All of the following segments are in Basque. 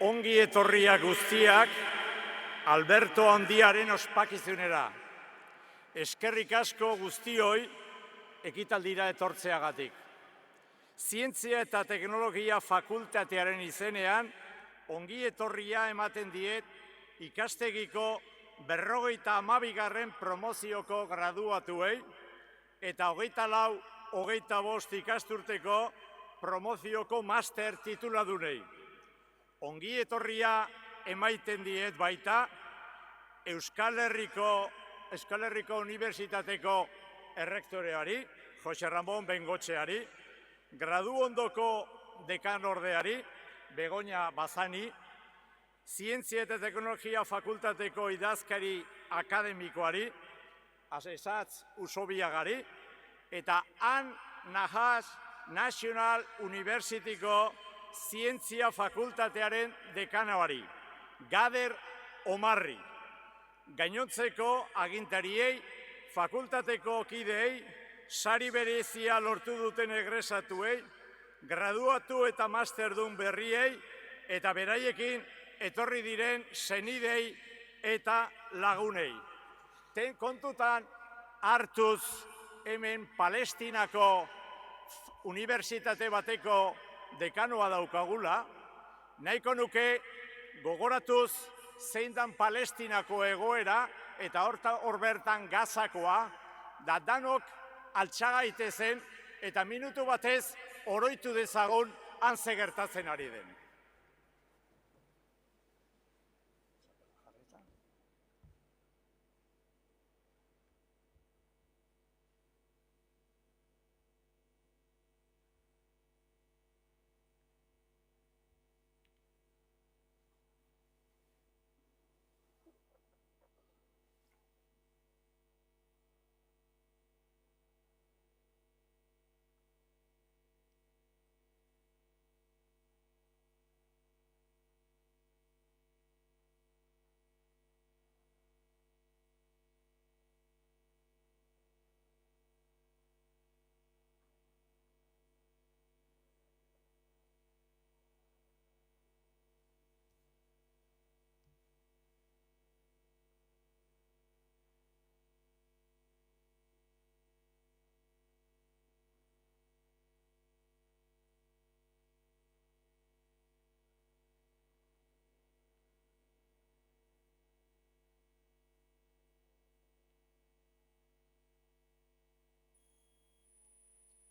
Ongi etorriak guztiak Alberto Handiaren ospakizunera. Eskerrik asko guztioi ekitaldira etortzeagatik. Zientzia eta Teknologia Fakultatearen izenean ongi etorria ematen diet ikastegiko 52. promozioko graduatuei eta 24-25 ikasturteko promozioko master tituladunei. Ongi etorria emaiten diet baita Euskal Herriko Unibertsitateko errektoreari, Jose Ramon Bengotxeari, graduondoko dekanordeari, Begoña Bazani, Zientzia eta Teknologia Fakultateko idazkari akademikoari, Asesatz Usobiagari, eta Han Nahas National Universityko Zientzia Fakultatearen dekanoari, Gader Omarri. Gainontzeko agintariei, fakultateko kideei, sari berezia lortu duten egresatuei, graduatu eta masterdun berriei, eta beraiekin etorri diren senidei eta lagunei. Kontutan hartuz hemen Palestinako unibertsitate bateko dekanoa daukagula, nahiko nuke gogoratuz zein dan Palestinako egoera eta hor bertan Gazakoa, da danok altxagaitezen eta minutu batez oroitu dezagun han ze gertatzen ari den.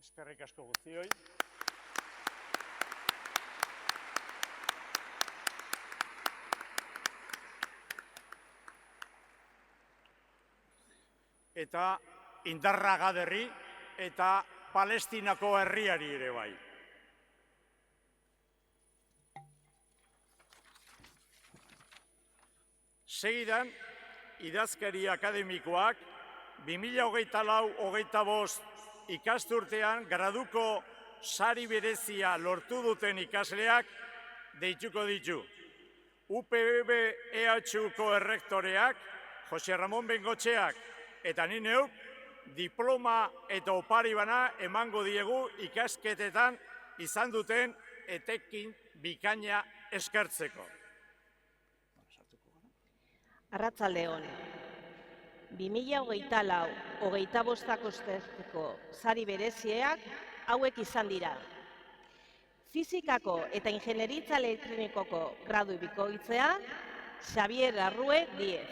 Eskerrik asko guztioi. Eta Indarra Gaderri eta Palestinako herriari ere bai. Segidan, idazkari akademikoak 2024-25 ikasturtean graduko sari berezia lortu duten ikasleak deituko ditu. UPB-EHUko errektoreak, Jose Ramon Bengotxeak eta ni neuk, diploma eta opari bana emango diegu ikasketetan izan duten etekin bikaina eskertzeko. Arratsalde on. 2024-25 urteko sari bereziak hauek izan dira. Fisikako eta Ingenieritza Elektronikoko gradu bikoitzea, Xavier Arrue Diez.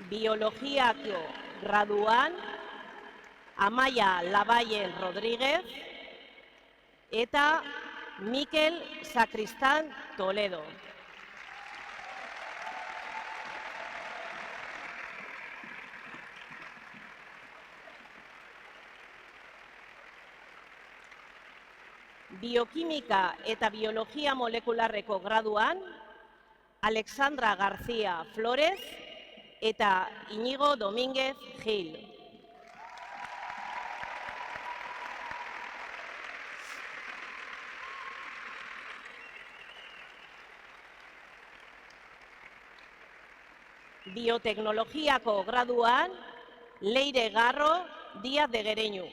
Biologiako graduan, Amaia Labayen Rodríguez eta Mikel Sacristán Toledo. Biokimika eta biologia molekularreko graduan, Alexandra García Flores eta Iñigo Domínguez Gil. Bioteknologiako graduan, Leire Garro Díaz de Gereñu.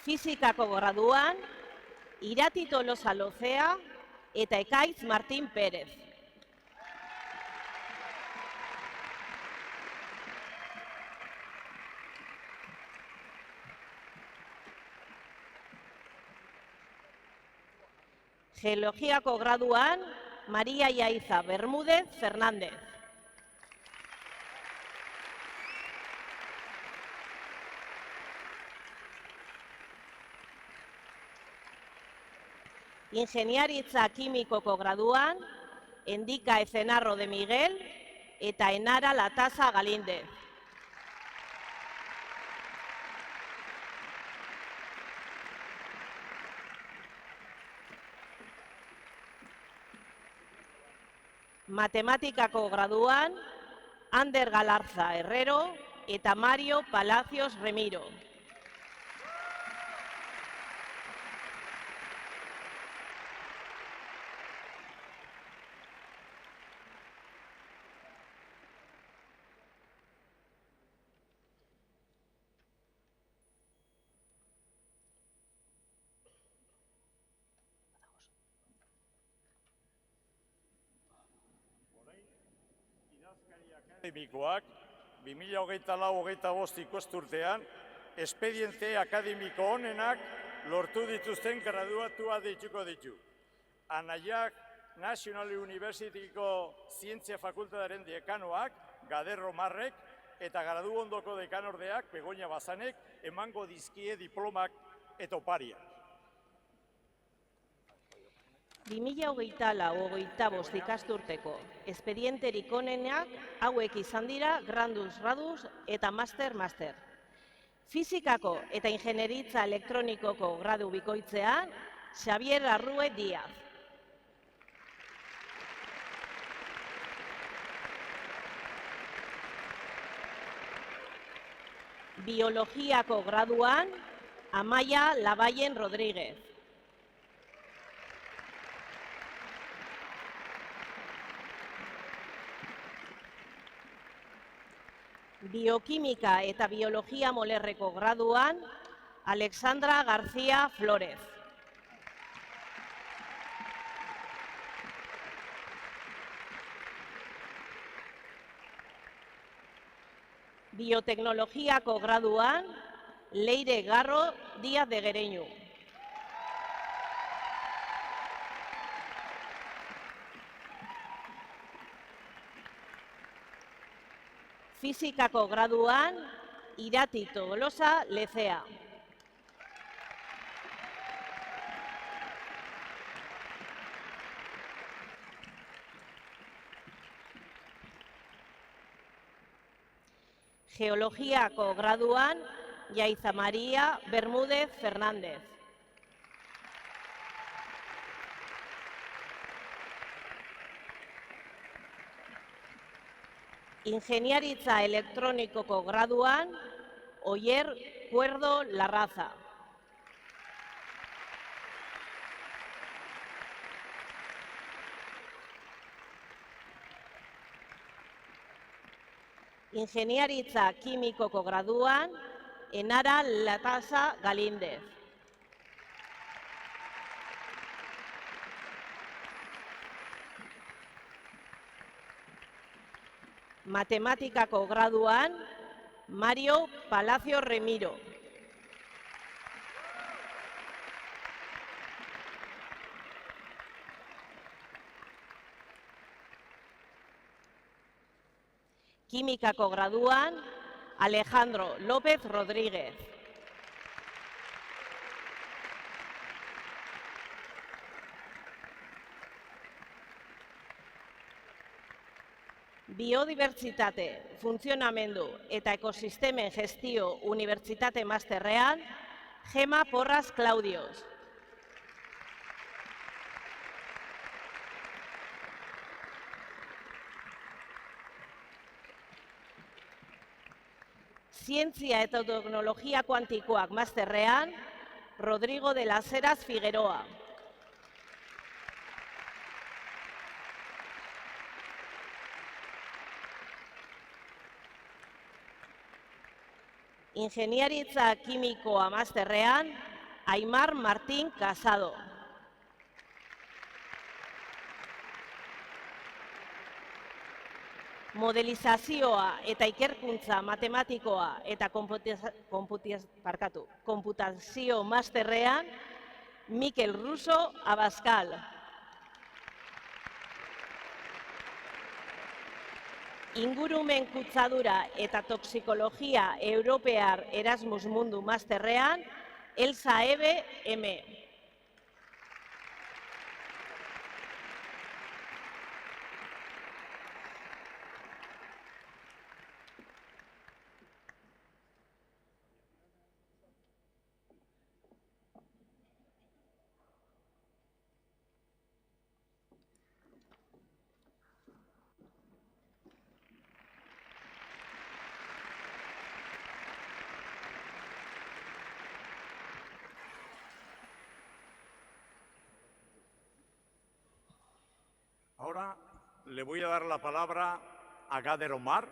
Fisikako graduan, Irati Tolosa Lozea eta Ekaitz Martín Pérez. Geologiako graduan, Maria Yaiza Bermúdez Fernández. Ingeniaritza Kimikoko graduan, Endika Ezenarro de Miguel eta Enara Latasa Galíndez. Matematikako graduan, Ander Galarza Herrero eta Mario Palacios Remiro. Akademikoak 2024-25 ikasturtean espediente akademiko onenak lortu dituzten graduatua deituko ditu. Anaiak National Universityko Zientzia Fakultatearen dekanoak, Gader Romarrek, eta gradu ondoko dekanordeak, Begoña Bazanek, emango dizkie diplomak eta opariak. 2024-25 ikasturteko espedienterik onenak hauek izan dira Grandus Radus eta Master. Fisikako eta Ingenieritza Elektronikoko gradu bikoitzean, Xavier Arrue Díaz. Biologiako graduan, Amaia Labayen Rodríguez. Biokimika eta biologia molerreko graduan, Alexandra García Flores. Bioteknologiako graduan, Leire Garro Díaz de Gereñu. Fizikako graduan, Irati Tolosa Lezea. Geologiako graduan, Yaiza María Bermúdez Fernández. Ingeniaritza elektronikoko graduan, Oyer Cuerdo Larraza. Ingeniaritza kimikoko graduan, Enara Latasa Galíndez. Matematikako graduan, Mario Palacio Remiro. Kimikako graduan, Alejandro López Rodríguez. Biodibertsitate, funtzionamendu eta ekosistemen gestio unibertsitate masterrean, Gema Porras Claudios. Zientzia eta teknologia kuantikoak masterrean, Rodrigo de las Heras Figueroa. Ingeniaritza kimikoa masterrean, Aimar Martín Casado. Modelizazioa eta ikerkuntza matematikoa eta konputazio masterrean, Mikel Russo Abascal. Ingurumen kutsadura eta toxikologia Europear Erasmus Mundu masterrean, Elsa Ebe M. Ahora le voy a dar la palabra a Ghader Omar,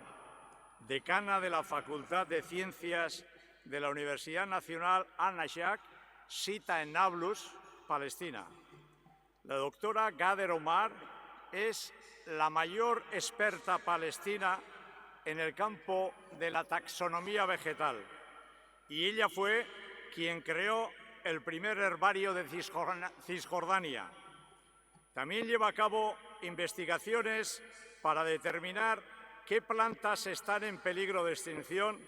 decana de la Facultad de Ciencias de la Universidad Nacional Al-Nashaq, sita en Nablus, Palestina. La doctora Ghader Omar es la mayor experta palestina en el campo de la taxonomía vegetal y ella fue quien creó el primer herbario de Cisjordania. También lleva a cabo investigaciones para determinar qué plantas están en peligro de extinción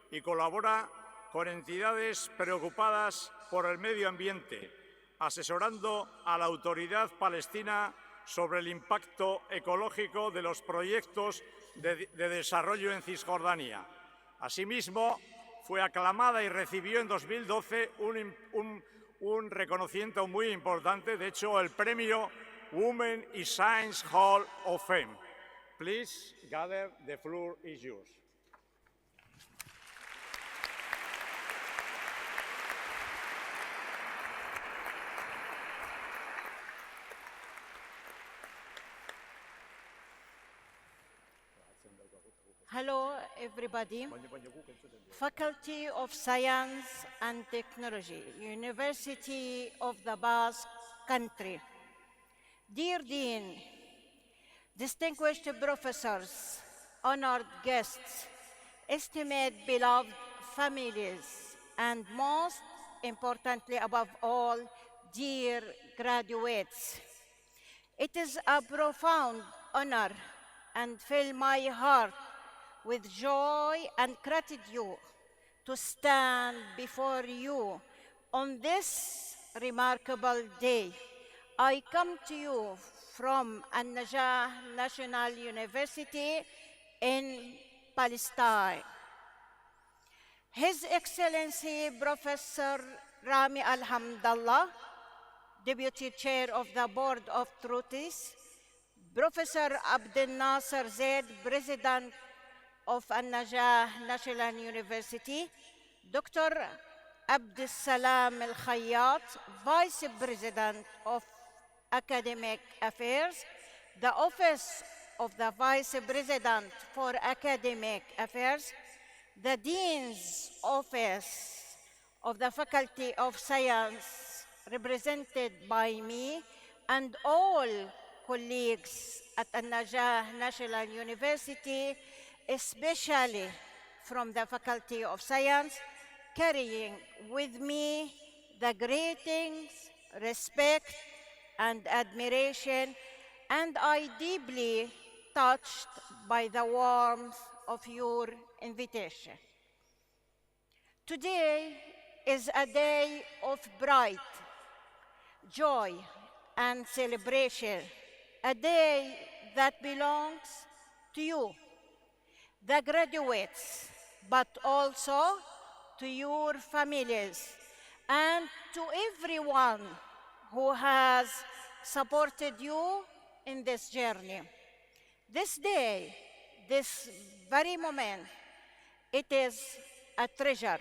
y colabora con entidades preocupadas por el medio ambiente, asesorando a la autoridad palestina sobre el impacto ecológico de los proyectos de desarrollo en Cisjordania. Asimismo, fue aclamada y recibió en 2012 un reconocimiento muy importante, de hecho, el premio Women in Science Hall of Fame. Please, Ghader, the floor is yours. Hello, everybody. Faculty of Science and Technology, University of the Basque Country. Dear Dean, distinguished professors, honored guests, estimate beloved families, and most importantly, above all, dear graduates. It is a profound honor and fill my heart with joy and gratitude to stand before you on this remarkable day. I come to you from An-Najah National University in Palestine. His Excellency Professor Rami Al-Hamdallah, Deputy Chair of the Board of Trustees, Professor Abdel Nasser Zaid, President of An-Najah National University, Dr. Abdel Salam Al-Khayyat, Vice President of Academic Affairs, the Office of the Vice President for Academic Affairs, the Dean's Office of the Faculty of Science, represented by me, and all colleagues at An-Najah National University, especially from the Faculty of Science, carrying with me the greetings, respect, and admiration, and I deeply touched by the warmth of your invitation. Today is a day of pride, joy, and celebration, a day that belongs to you, the graduates, but also to your families and to everyone who has supported you in this journey. This day, this very moment, it is a treasure.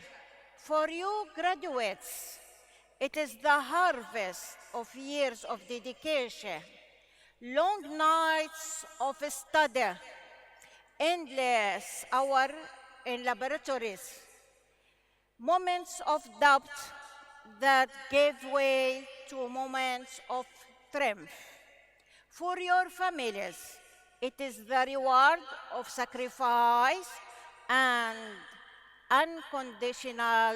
For you graduates, it is the harvest of years of dedication, long nights of study, endless hours in laboratories, moments of doubt that gave way to moments of triumph. For your families, it is the reward of sacrifice and unconditional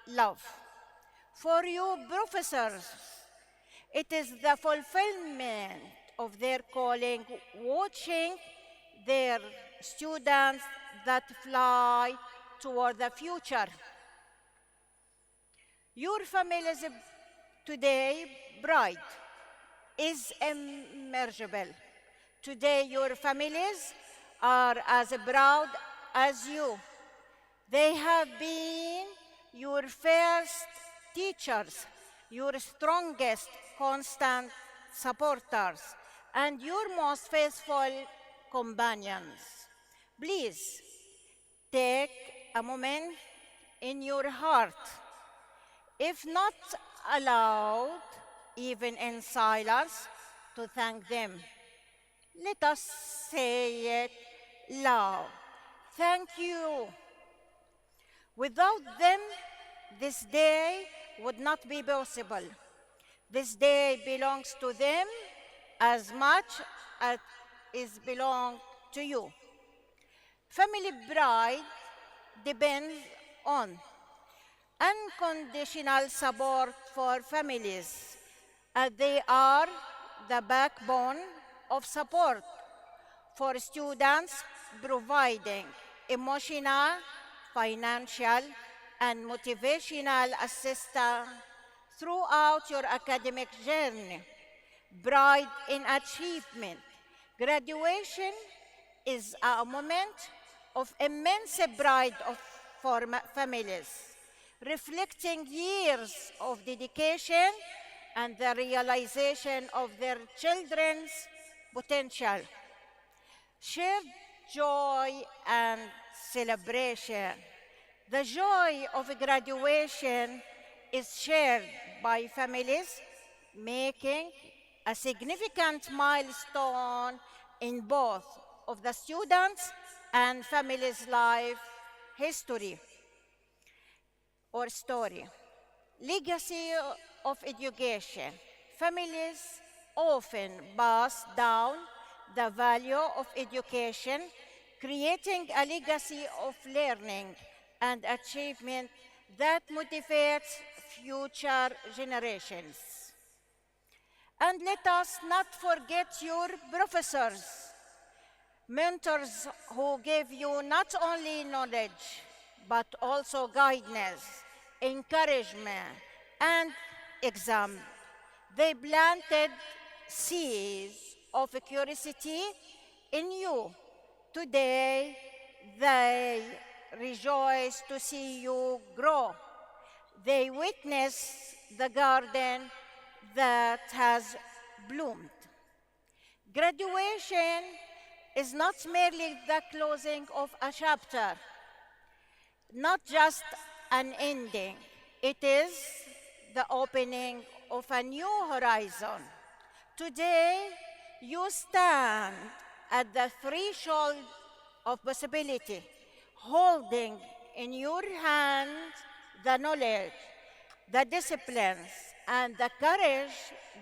love. For you professors, it is the fulfillment of their calling, watching their students that fly toward the future. Your families today, pride is immeasurable. Today, your families are as proud as you. They have been your first teachers, your strongest constant supporters, and your most faithful companions. Please take a moment in your heart, if not aloud, even in silence, to thank them. Let us say it loud. Thank you. Without them, this day would not be possible. This day belongs to them as much as it belongs to you. Family pride depends on unconditional support for families, as they are the backbone of support for students, providing emotional, financial, and motivational assistance throughout your academic journey. Pride in achievement. Graduation is a moment of immense pride for families, reflecting years of dedication and the realization of their children's potential. Shared joy and celebration. The joy of graduation is shared by families, making a significant milestone in both of the students' and families' life history or story. Legacy of education. Families often pass down the value of education, creating a legacy of learning and achievement that motivates future generations. And let us not forget your professors, mentors who gave you not only knowledge, but also guidance, encouragement, and exam. They planted seeds of curiosity in you. Today, they rejoice to see you grow. They witness the garden that has bloomed. Graduation is not merely the closing of a chapter, not just an ending. It is the opening of a new horizon. Today, you stand at the threshold of possibility, holding in your hand the knowledge, the disciplines, and the courage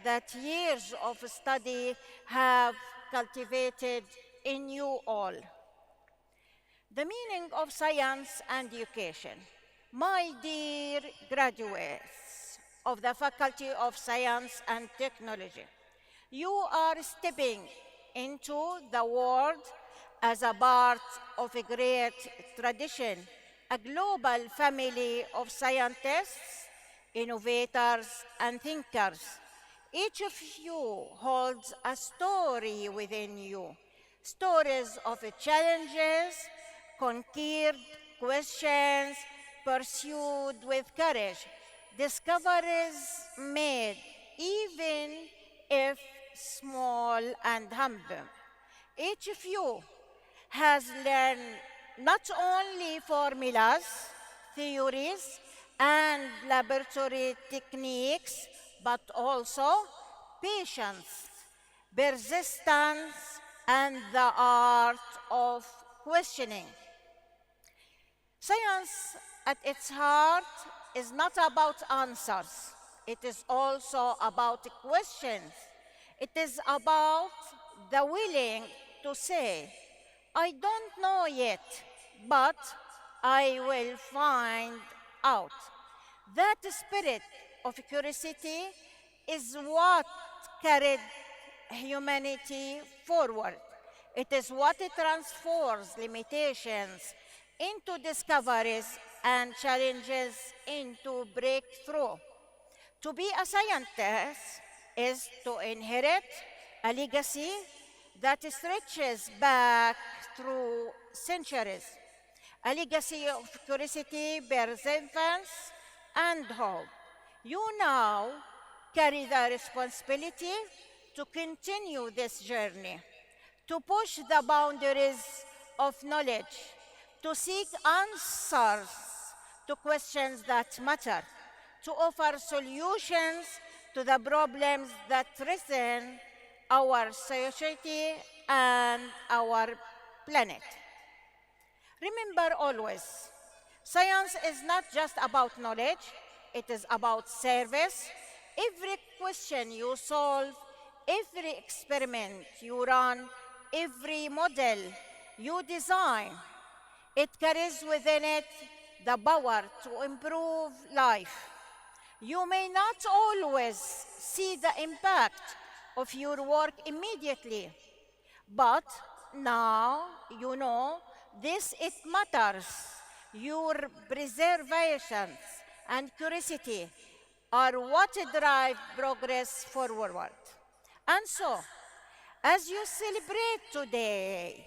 that years of study have cultivated in you all. The meaning of science and education. My dear graduates of the Faculty of Science and Technology, you are stepping into the world as a part of a great tradition, a global family of scientists, innovators, and thinkers. Each of you holds a story within you, stories of challenges, conquered questions, pursued with courage, discoveries made, even if small and humble. Each of you has learned not only formulas, theories, and laboratory techniques, but also patience, persistence, and the art of questioning. Science, at its heart, is not about answers. It is also about questions. It is about the willing to say, I don't know yet, but I will find out. That spirit of curiosity is what carried humanity forward. It is what transforms limitations into discoveries and challenges into breakthrough. To be a scientist is to inherit a legacy that stretches back through centuries, a legacy of curiosity, perseverance, and hope. You now carry the responsibility to continue this journey, to push the boundaries of knowledge, to seek answers to questions that matter, to offer solutions to the problems that threaten our society and our planet. Remember always, science is not just about knowledge, it is about service. Every question you solve, every experiment you run, every model you design, it carries within it the power to improve life. You may not always see the impact of your work immediately, but now you know this it matters. Your preservations and curiosity are what drive progress forward. And so, as you celebrate today,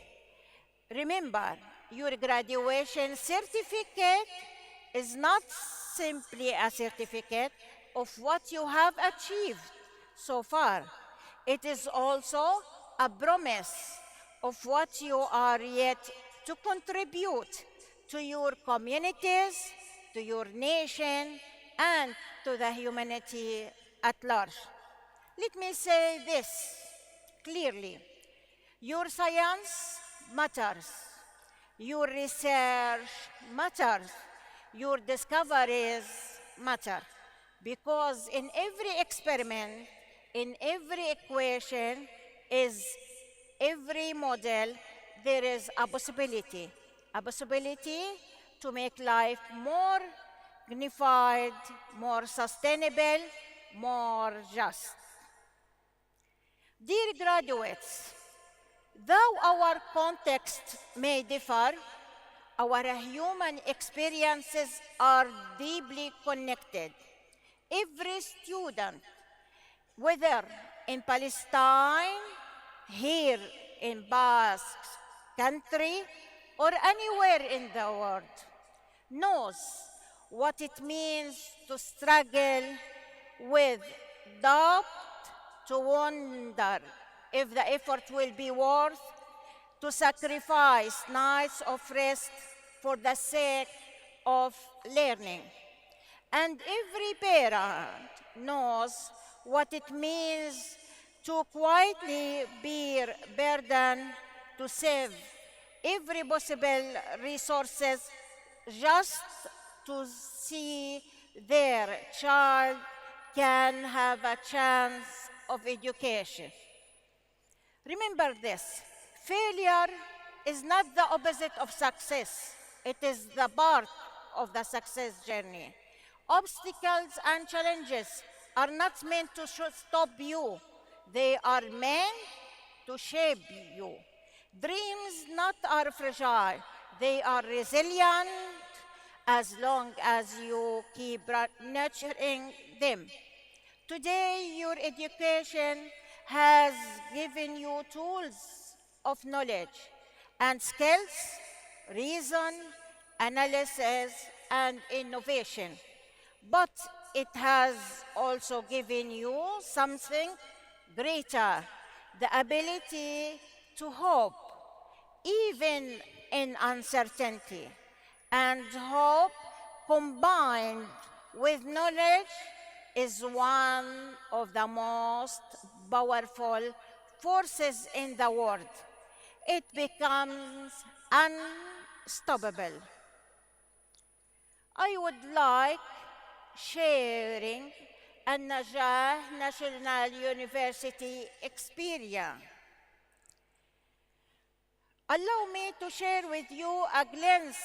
remember your graduation certificate is not simply a certificate of what you have achieved so far. It is also a promise of what you are yet to contribute to your communities, to your nation, and to the humanity at large. Let me say this clearly. Your science matters. Your research matters. Your discoveries matter. Because in every experiment, in every equation, is every model, there is a possibility to make life more dignified, more sustainable, more just. Dear graduates, though our context may differ, our human experiences are deeply connected. Every student, whether in Palestine, here in Basque country, or anywhere in the world, knows what it means to struggle with doubt, to wonder if the effort will be worth, to sacrifice nights of rest for the sake of learning. And every parent knows what it means to quietly bear burden to save every possible resources just to see their child can have a chance of education. Remember this, failure is not the opposite of success. It is the part of the success journey. Obstacles and challenges are not meant to stop you. They are meant to shape you. Dreams not are fragile. They are resilient as long as you keep nurturing them. Today, your education has given you tools of knowledge and skills, reason, analysis, and innovation. But it has also given you something greater, the ability to hope, even in uncertainty. And hope combined with knowledge is one of the most powerful forces in the world. It becomes unstoppable. I would like sharing An-Najah National University experience. Allow me to share with you a glimpse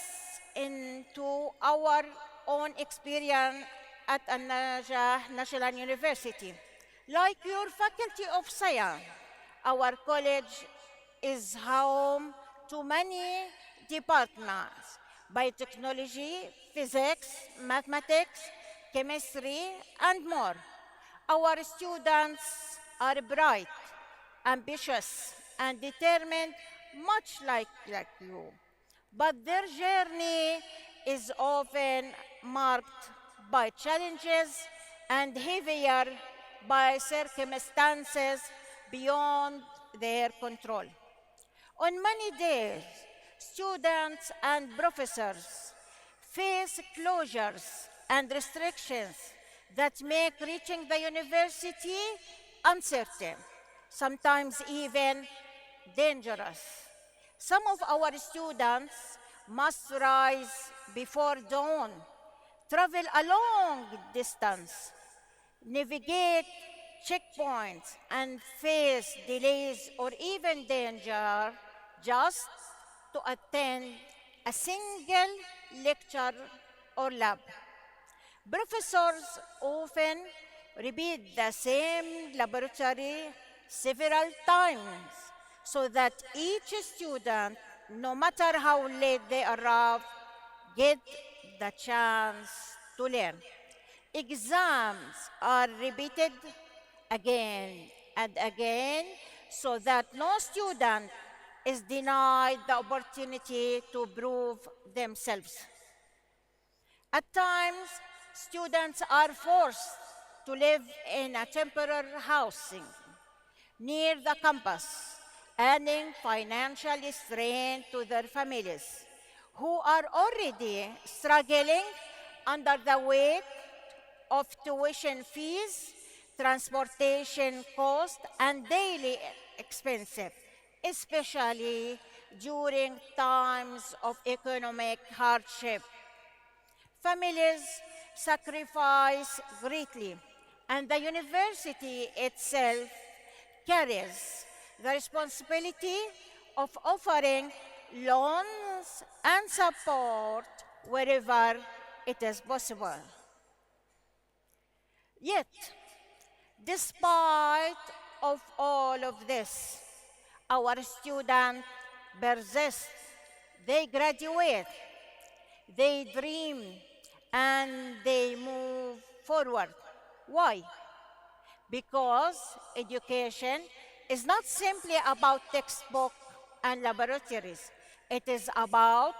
into our own experience at An-Najah National University. Like your Faculty of Science, our college is home to many departments: biotechnology, physics, mathematics, chemistry, and more. Our students are bright, ambitious, and determined, much like you. But their journey is often marked by challenges and heavier by circumstances beyond their control. On many days, students and professors face closures and restrictions that make reaching the university uncertain, sometimes even dangerous. Some of our students must rise before dawn, travel a long distance, navigate checkpoints, and face delays or even danger just to attend a single lecture or lab. Professors often repeat the same laboratory several times so that each student, no matter how late they arrive, get the chance to learn. Exams are repeated again and again so that no student is denied the opportunity to prove themselves. At times, students are forced to live in a temporary housing near the campus, adding financial strain to their families, who are already struggling under the weight of tuition fees, transportation costs, and daily expenses, especially during times of economic hardship. Families sacrifice greatly, and the university itself carries the responsibility of offering loans and support wherever it is possible. Yet, despite of all of this, our students persist, they graduate, they dream, and they move forward. Why? Because education is not simply about textbook and laboratories. It is about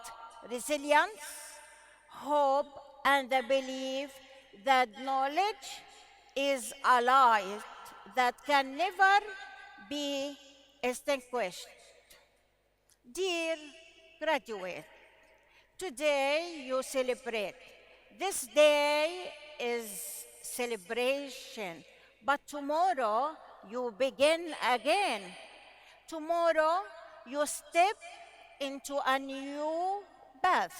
resilience, hope, and the belief that knowledge is a light that can never be extinguished. Dear graduate, today you celebrate. This day is celebration, but tomorrow you begin again. Tomorrow you step into a new path.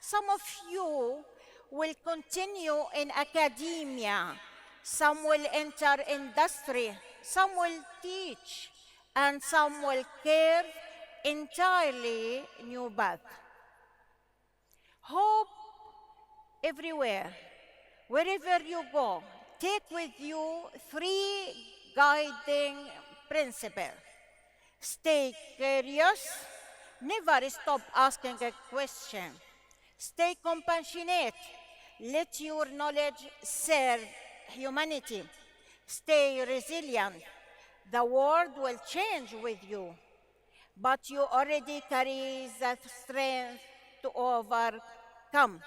Some of you will continue in academia, some will enter industry, some will teach, and some will carve entirely new path. Hope everywhere, wherever you go. Take with you three guiding principles. Stay curious, never stop asking a question. Stay compassionate, let your knowledge serve humanity. Stay resilient, the world will change with you, but you already carry the strength to overcome.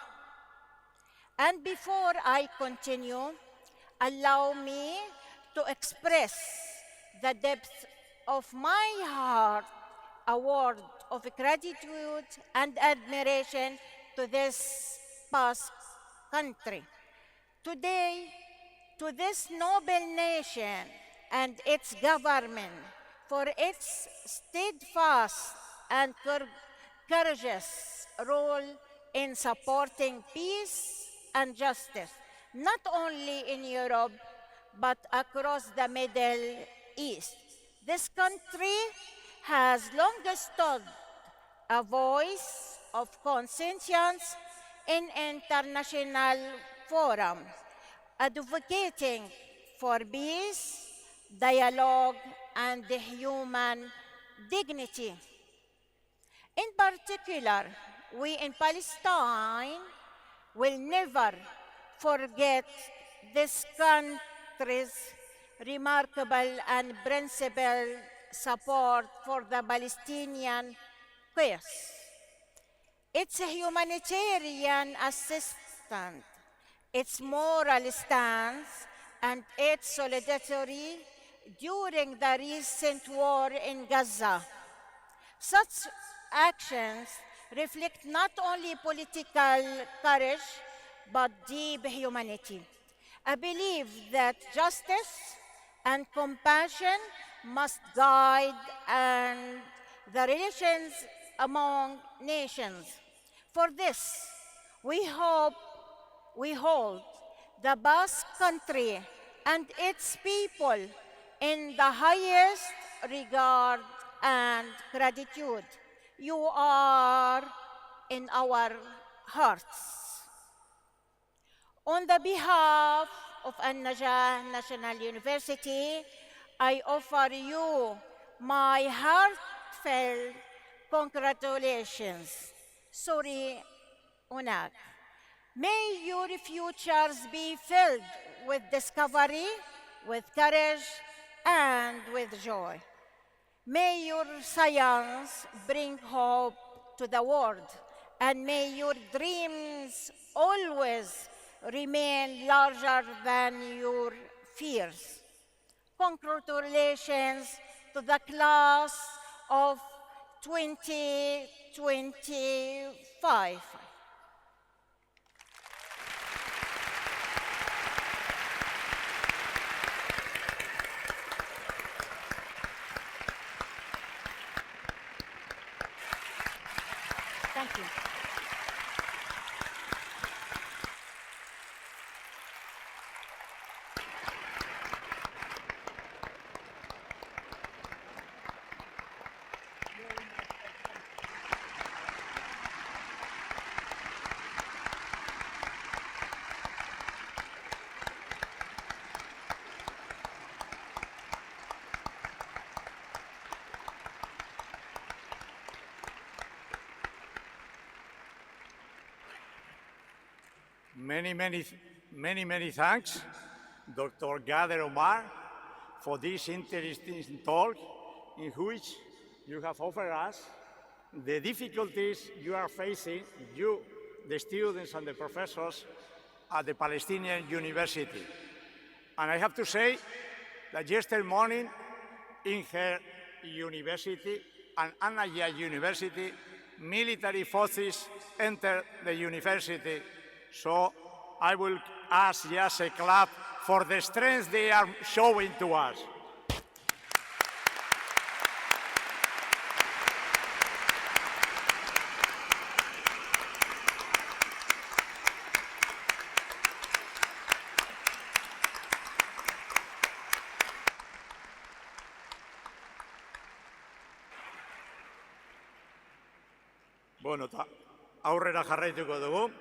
And before I continue, allow me to express the depth of my heart, a word of gratitude and admiration to this past country. Today, to this noble nation and its government for its steadfast and courageous role in supporting peace and justice, not only in Europe, but across the Middle East. This country has long stood a voice of conscience in international forums, advocating for peace, dialogue, and human dignity. In particular, we in Palestine will never forget this country's remarkable and principled support for the Palestinian cause. Its humanitarian assistance, its moral stance, and its solidarity during the recent war in Gaza. Such actions reflect not only political courage, but deep humanity. I believe that justice and compassion must guide and the relations among nations. For this, we hold the Basque country and its people in the highest regard and gratitude. You are in our hearts. On the behalf of An-Najah National University, I offer you my heartfelt congratulations. Sorry, Unag. May your futures be filled with discovery, with courage, and with joy. May your science bring hope to the world, and may your dreams always remain larger than your fears. Congratulations to the class of 2025. Thank you. Many thanks, Dr. Gader Omar, for this interesting talk in which you have offered us the difficulties you are facing, you, the students and the professors at the Palestinian University. And I have to say that yesterday morning in her university, and Anaya University, military forces entered the university. So I will ask just a clap for the strength they are showing to us. Bueno, aurrera jarraituko dugu.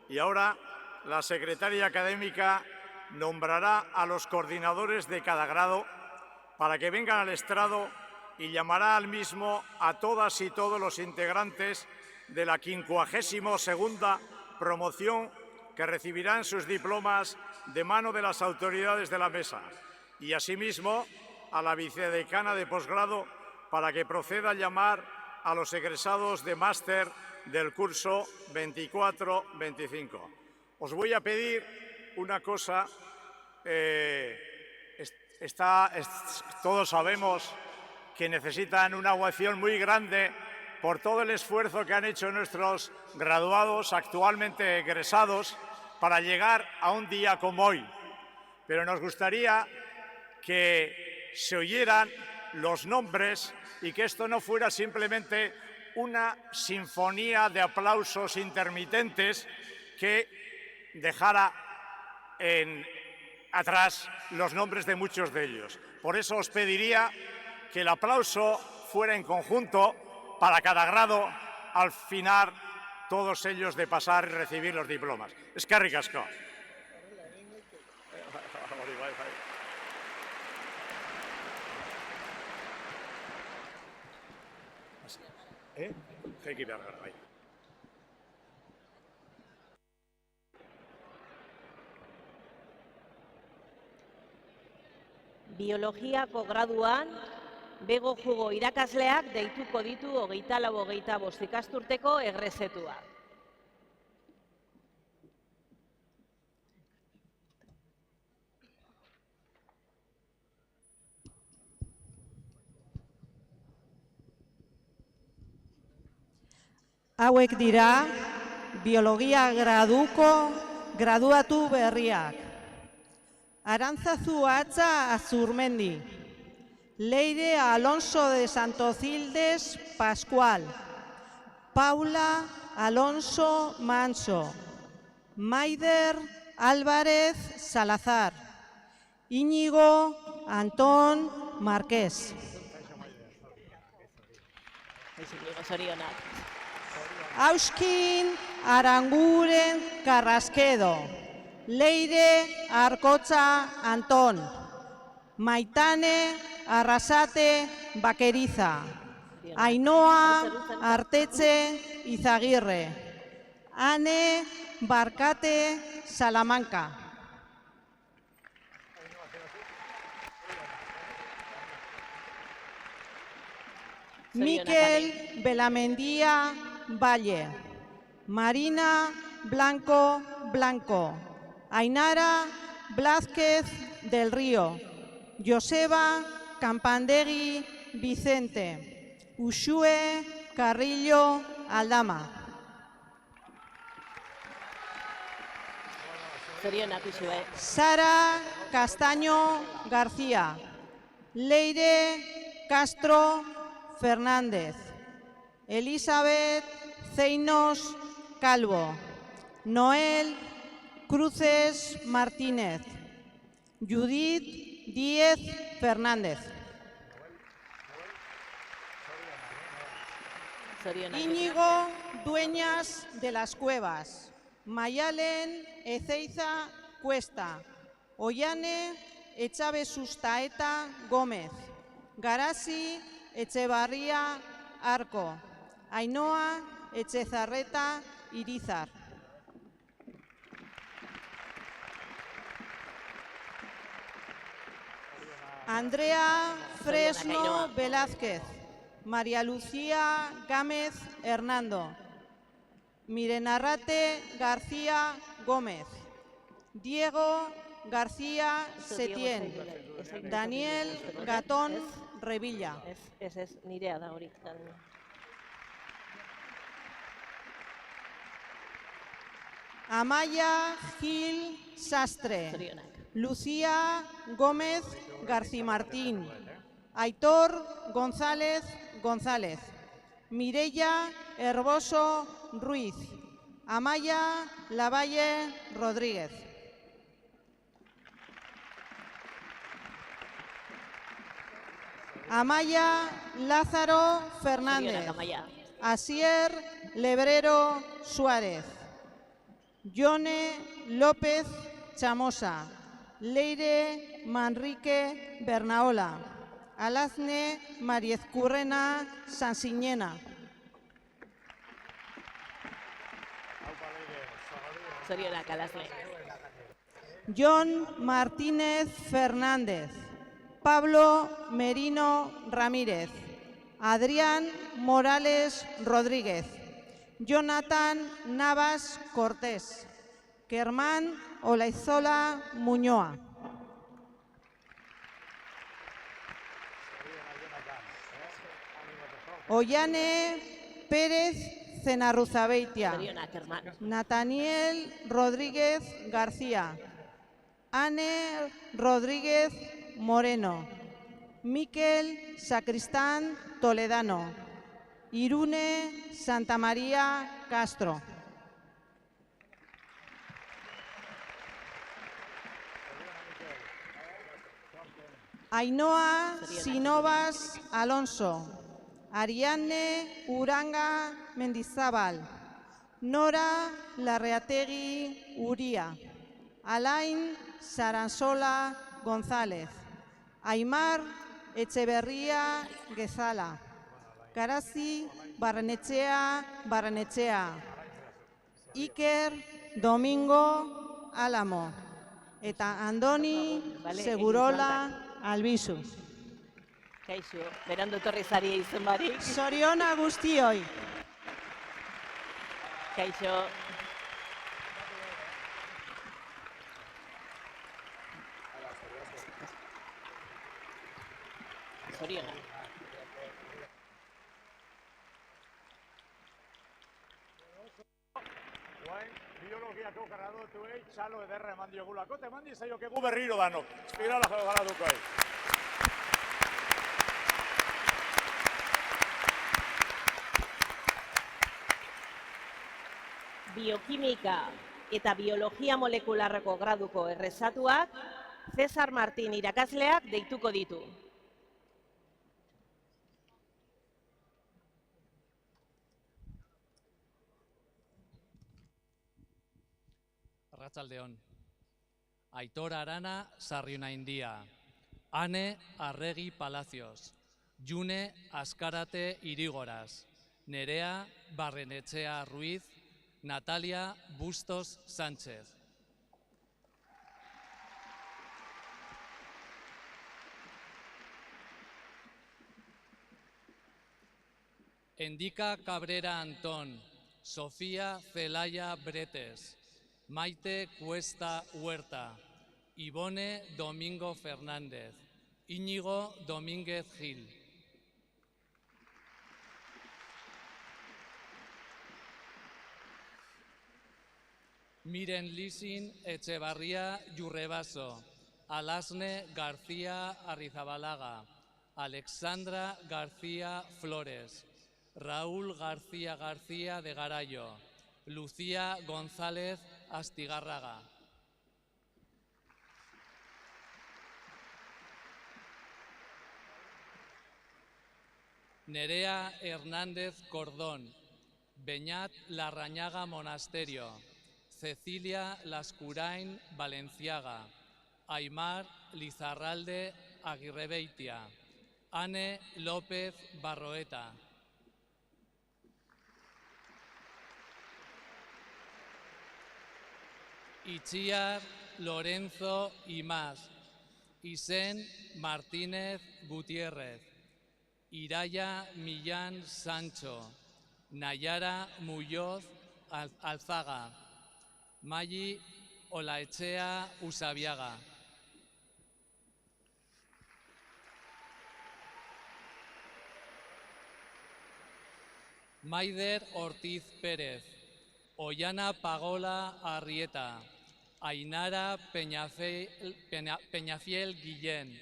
Y ahora la secretaria académica nombrará a los coordinadores de cada grado para que vengan al estrado y llamará al mismo a todas y todos los integrantes de la 52ª promoción que recibirán sus diplomas de mano de las autoridades de la mesa y asimismo a la vicedecana de posgrado para que proceda a llamar a los egresados de máster del curso 24-25. Os voy a pedir una cosa. Todos sabemos que necesitan una ovación muy grande por todo el esfuerzo que han hecho nuestros graduados, actualmente egresados, para llegar a un día como hoy. Pero nos gustaría que se oyeran los nombres y que esto no fuera simplemente una sinfonía de aplausos intermitentes que dejara atrás los nombres de muchos de ellos. Por eso os pediría que el aplauso fuera en conjunto para cada grado al final todos ellos de pasar y recibir los diplomas. Eskerrik asko. Biologiako graduan, bego jugo irakasleak deituko ditu 24-25 ikasturteko egresetua. Hauek dira, biologia graduatu berriak. Arantzazu Atza Azurmendi, Leire Alonso de Santocildes Pascual, Paula Alonso Manso, Maider Álvarez Salazar, Íñigo Antón Márquez. Auskin Aranguren Carrasquedo, Leire Arcocha Antón, Maitane Arrasate Vaqueriza, Ainhoa Arteche Izagirre, Ane Barcate Salamanca. Miquel Belamendía Valle, Marina Blanco Blanco, Ainara Blázquez del Río, Joseba Campandegui Vicente, Uxue Carrillo Aldama. Sara Castaño García, Leire Castro Fernández, Elizabeth Zeinos Calvo, Noel Cruces Martínez, Judith Díez Fernández. Íñigo Dueñas de las Cuevas, Mayalen Ezeiza Cuesta, Ollane Etxabezustaeta Gómez, Garasi Etxebarria Arco, Ainhoa Etxezarreta Irizar. Andrea Fresno Ainhoa. Velázquez, María Lucía Gámez Hernando, Mirenarrate García Gómez, Diego García Setién, Daniel Gatón Revilla. Ez, nirea da hori. Amaya Gil Sastre, Zorionak. Lucía Gómez Garcimartín, Aitor González González, Mireia Herboso Ruiz, Amaya Lavalle Rodríguez. Amaya Lázaro Fernández, Zorionak, Amaia. Asier Lebrero Suárez, Yone López Chamosa, Leire Manrique Bernaola, Alazne Mariezcurrena Sansiñena, Zorionak, Alasle. John Martínez Fernández, Pablo Merino Ramírez, Adrián Morales Rodríguez, Jonathan Navas Cortés, Germán Olaizola Muñoa. Ollane Pérez Zenarruzabeitia, Zorionak, Herman. Nathaniel Rodríguez García, Anne Rodríguez Moreno, Miquel Sacristán Toledano, Irune Santamaría Castro. Ainhoa Sinovas Alonso, Ariadne Uranga Mendizábal, Nora Larreategi Uría, Alain Saransola González, Aimar Etxeberria Gezala, Garazi Barrenetxea, Iker Domingo Álamo, eta Andoni Vale, Segurola Albizu. Kaixo, berandu etorri zari izen barik. Zoriona guztioi. Kaixo. Zorionak. Guain, biologiako graduatuei txalo ederra eman diogulako, eta eman dizaiokegu berriro danok. Espirala gradukoei. Biokimika eta biologia molekularreko graduko errezatuak Cesar Martín irakasleak deituko ditu. Arratsaldeon. Aitor Arana Sarrionaindia, Ane Arregi Palacios, June Azkarate Irigoras, Nerea Barrenetxea Ruiz, Natalia Bustos Sánchez. Endika Cabrera Antón, Sofía Celaya Bretes, Maite Cuesta Huerta, Ivone Domingo Fernández, Íñigo Domínguez Gil. Miren Lisin Echevarría Yurrebaso, Alasne García Arrizabalaga, Alexandra García Flores, Raúl García García de Garayo, Lucía González Astigarraga. Nerea Hernández Cordón, Beñat Larrañaga Monasterio, Cecilia Lascurain Valenciaga, Aimar Lizarralde Aguirrebeitia, Ane López Barroeta. Itziar Lorenzo Imaz, Isen Martínez Gutiérrez, Iraya Millán Sancho, Nayara Muñoz Alzaga, Maggi Olaechea Usabiaga. Maider Ortiz Pérez, Ollana Pagola Arrieta, Ainara Peñafiel Guillén,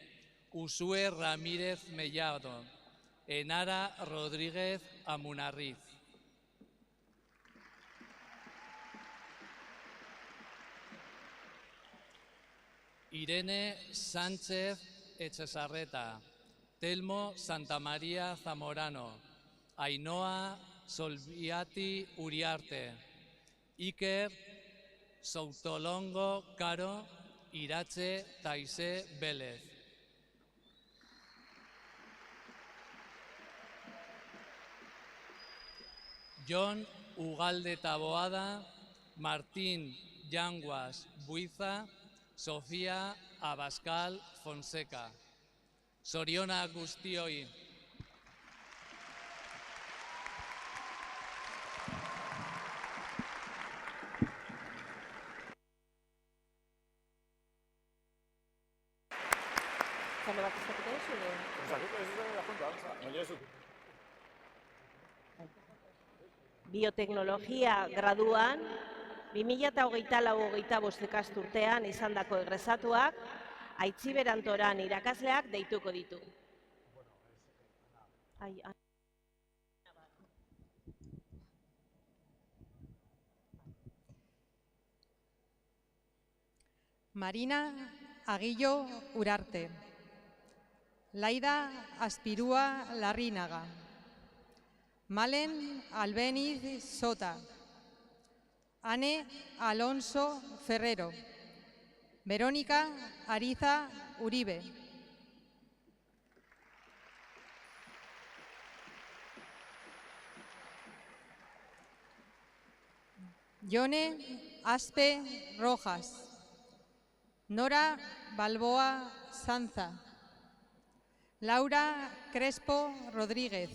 Usue Ramírez Mellado, Enara Rodríguez Amunarriz. Irene Sánchez Echesarreta, Telmo Santamaría Zamorano, Ainhoa Solviati Uriarte, Iker Soutolongo Caro, Irache Taise Vélez. John Ugalde Taboada, Martín Yanguas Buiza, Sofía Abascal Fonseca. Zorionak guztioi. Zalo bat izateko duzu edo? Bioteknologia graduan, 2024-25 ikasturtean izandako egresatuak, Aitziberantoran irakasleak deituko ditu. Marina Aguillo Urarte, Laida Aspirúa Larrinaga, Malen Albeniz Sota, Ane Alonso Ferrero, Verónica Ariza Uribe, Yone Aspe Rojas, Nora Balboa Sanza, Laura Crespo Rodríguez,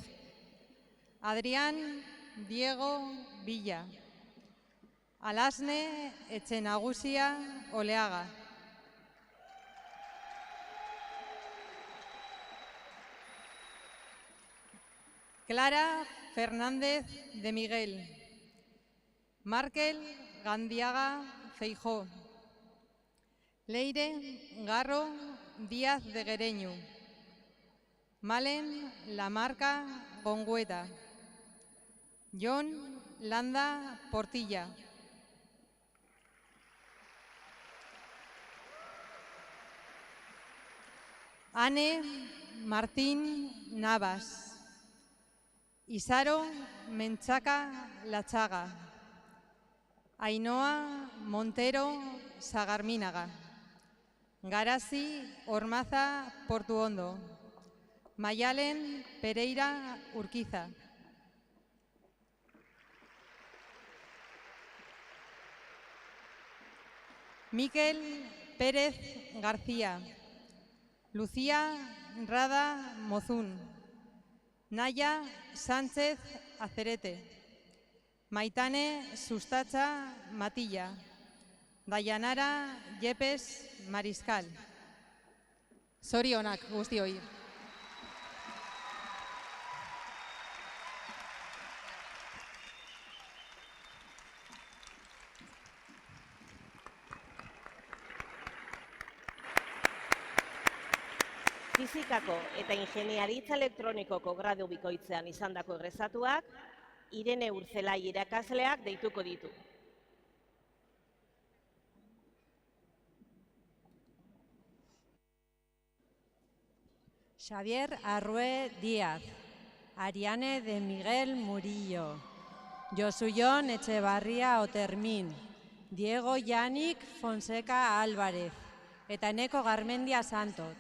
Adrián Diego Villa, Alasne Etxenagusia Oleaga, Clara Fernández de Miguel, Markel Gandiaga Feijó, Leire Garro Díaz de Guereñu, Malen Lamarca Gongüeta, John Landa Portilla, Ane Martín Navas, Isaro Menchaca Lachaga, Ainhoa Montero Sagarminaga, Garazi Ormaza Portuondo, Mayalen Pereira Urquiza, Miquel Pérez García, Lucía Rada Mozún, Naya Sánchez Acerete, Maitane Sustacha Matilla, Dayanara Yepes Mariscal. Zorionak guztioi. Fizikako eta ingeniaritza elektronikoko gradu bikoitzean izandako egresatuak, Irene Urzelai irakasleak deituko ditu. Xavier Arrue Díaz, Ariane de Miguel Murillo, Josuyon Etxebarria Otermin, Diego Yannick Fonseca Álvarez eta Eneko Garmendia Santos.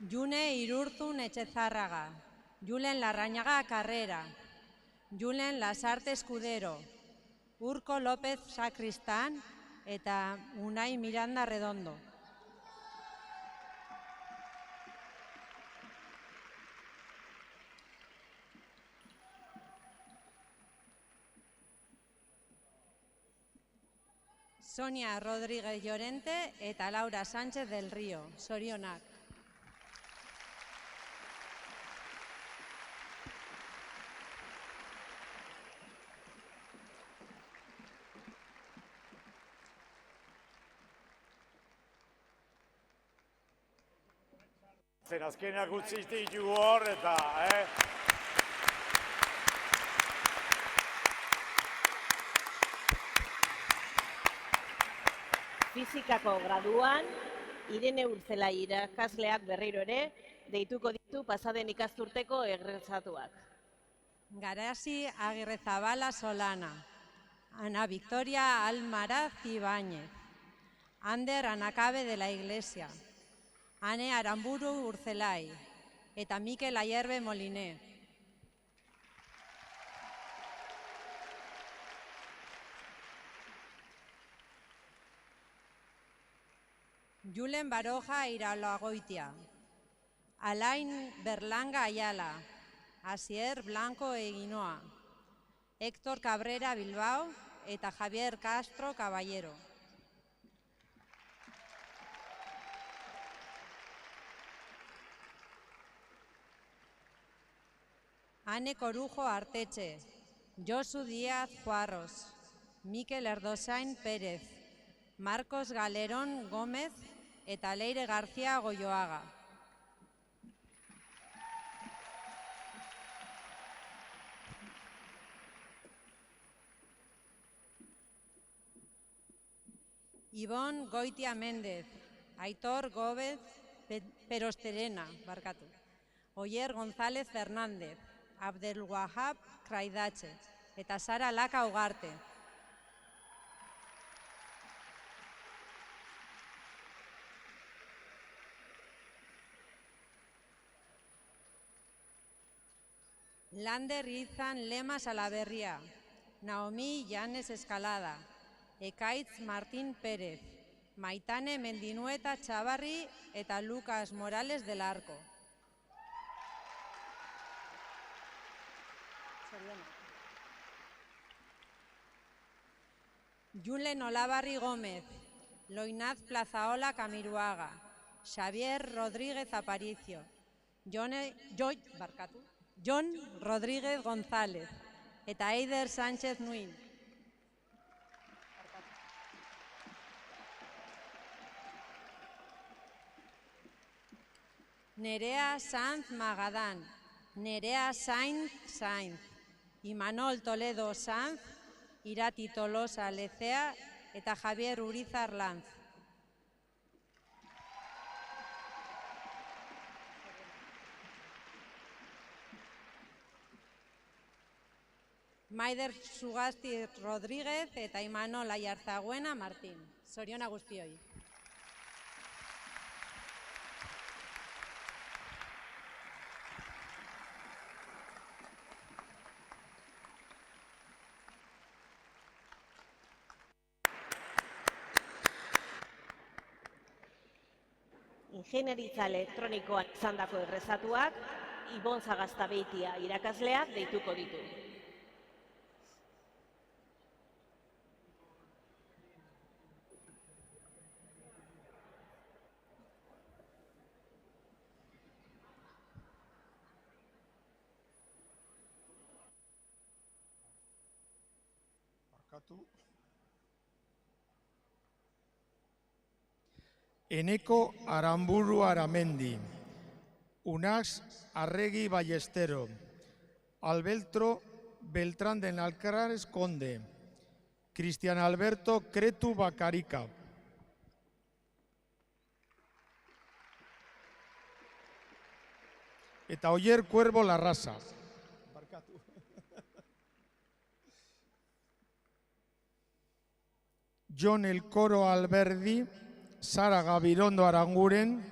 June Irurzun Etxezárraga, Julen Larrañaga Carrera, Julen Lasarte Escudero, Urko López Sakristan eta Unai Miranda Redondo. Sonia Rodríguez Llorente eta Laura Sánchez del Río. Zorionak. Zen azkenak utzi ditugu hor eta, Fizikako graduan, Irene Urzelai irakasleak berriro ere, deituko ditu pasaden ikasturteko egresatuak. Garasi Agirrezabala Solana, Ana Victoria Almaraz Ibáñez, Ander Anakabe de la Iglesia, Ane Aramburu Urzelai eta Mikel Ayerbe Moliné. Julen Baroja Iralagoitia, Alain Berlanga Ayala, Asier Blanco Eginoa, Héctor Cabrera Bilbao eta Javier Castro Caballero. Ane Corujo Arteche, Josu Díaz Juarros, Mikel Erdosain Pérez, Marcos Galerón Gómez eta Leire García Goyoaga. Ivón Goitia Méndez, Aitor Gómez Perosterena, Oyer González Fernández, Abdelwahab Kraidache eta Sara Laka Ugarte. Lander Izan Lema Salaberria, Naomi Llanes Escalada, Ekaitz Martín Pérez, Maitane Mendinueta Txabarri eta Lucas Morales del Arco. Julen Olabarri Gómez, Loinaz Plazaola Camiruaga, Xavier Rodríguez Aparicio, John Rodríguez González eta Eider Sánchez Nuin. Nerea Sanz Magadán, Nerea Sainz, Imanol Toledo Sanz, Irati Tolosa Lecea eta Javier Urizar Lanz. Maider Sugasti Rodríguez eta Imanol Ayarzaguena Martín. Zoriona guztioi. Ingenieritza elektronikoan izandako egresatuak, Ibon Zagaztabeitia irakasleak deituko ditu. Eneko Aramburu Aramendi, Unax Arregi Ballestero, Albeltro Beltrán de Nalcrares Conde, Cristian Alberto Cretu Bacarica, eta Oyer Cuervo Larrasa. John El Coro Alberdi, Sara Gabirondo Aranguren,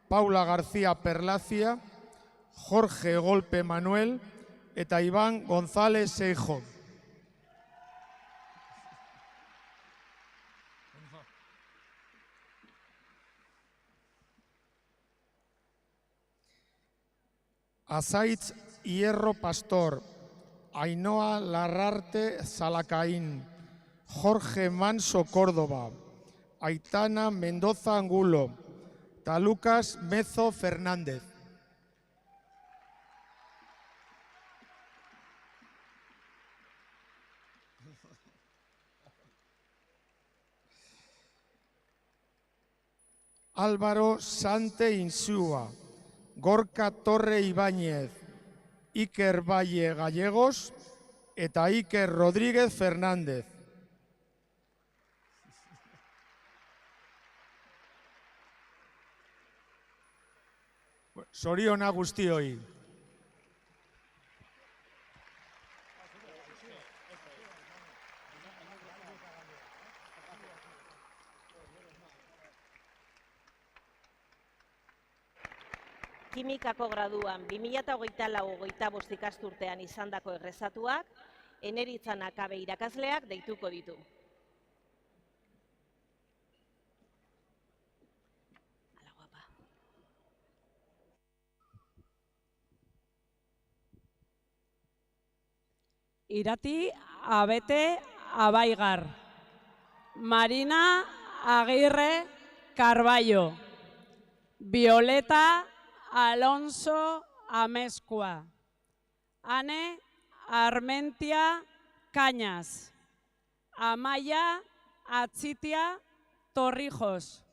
Paula García Perlacia, Jorge Golpe Manuel eta Iván González Seijo. Azaitz Hierro Pastor, Ainhoa Larrarte Zalakain, Jorge Manso Córdoba, Aitana Mendoza Angulo, eta Lucas Mezo Fernández. Álvaro Sante Insúa, Gorka Torre Ibáñez, Iker Valle Gallegos eta Iker Rodríguez Fernández. Zoriona guztioi. Kimikako graduan 2024-25 ikasturtean izandako egresatuak, Eneritzan akabe irakasleak deituko ditu. Irati Abete Abaigar, Marina Agirre Carballo, Violeta Alonso Amezcua, Ane Armentia Cañas, Amaya Atzitia Torrijos,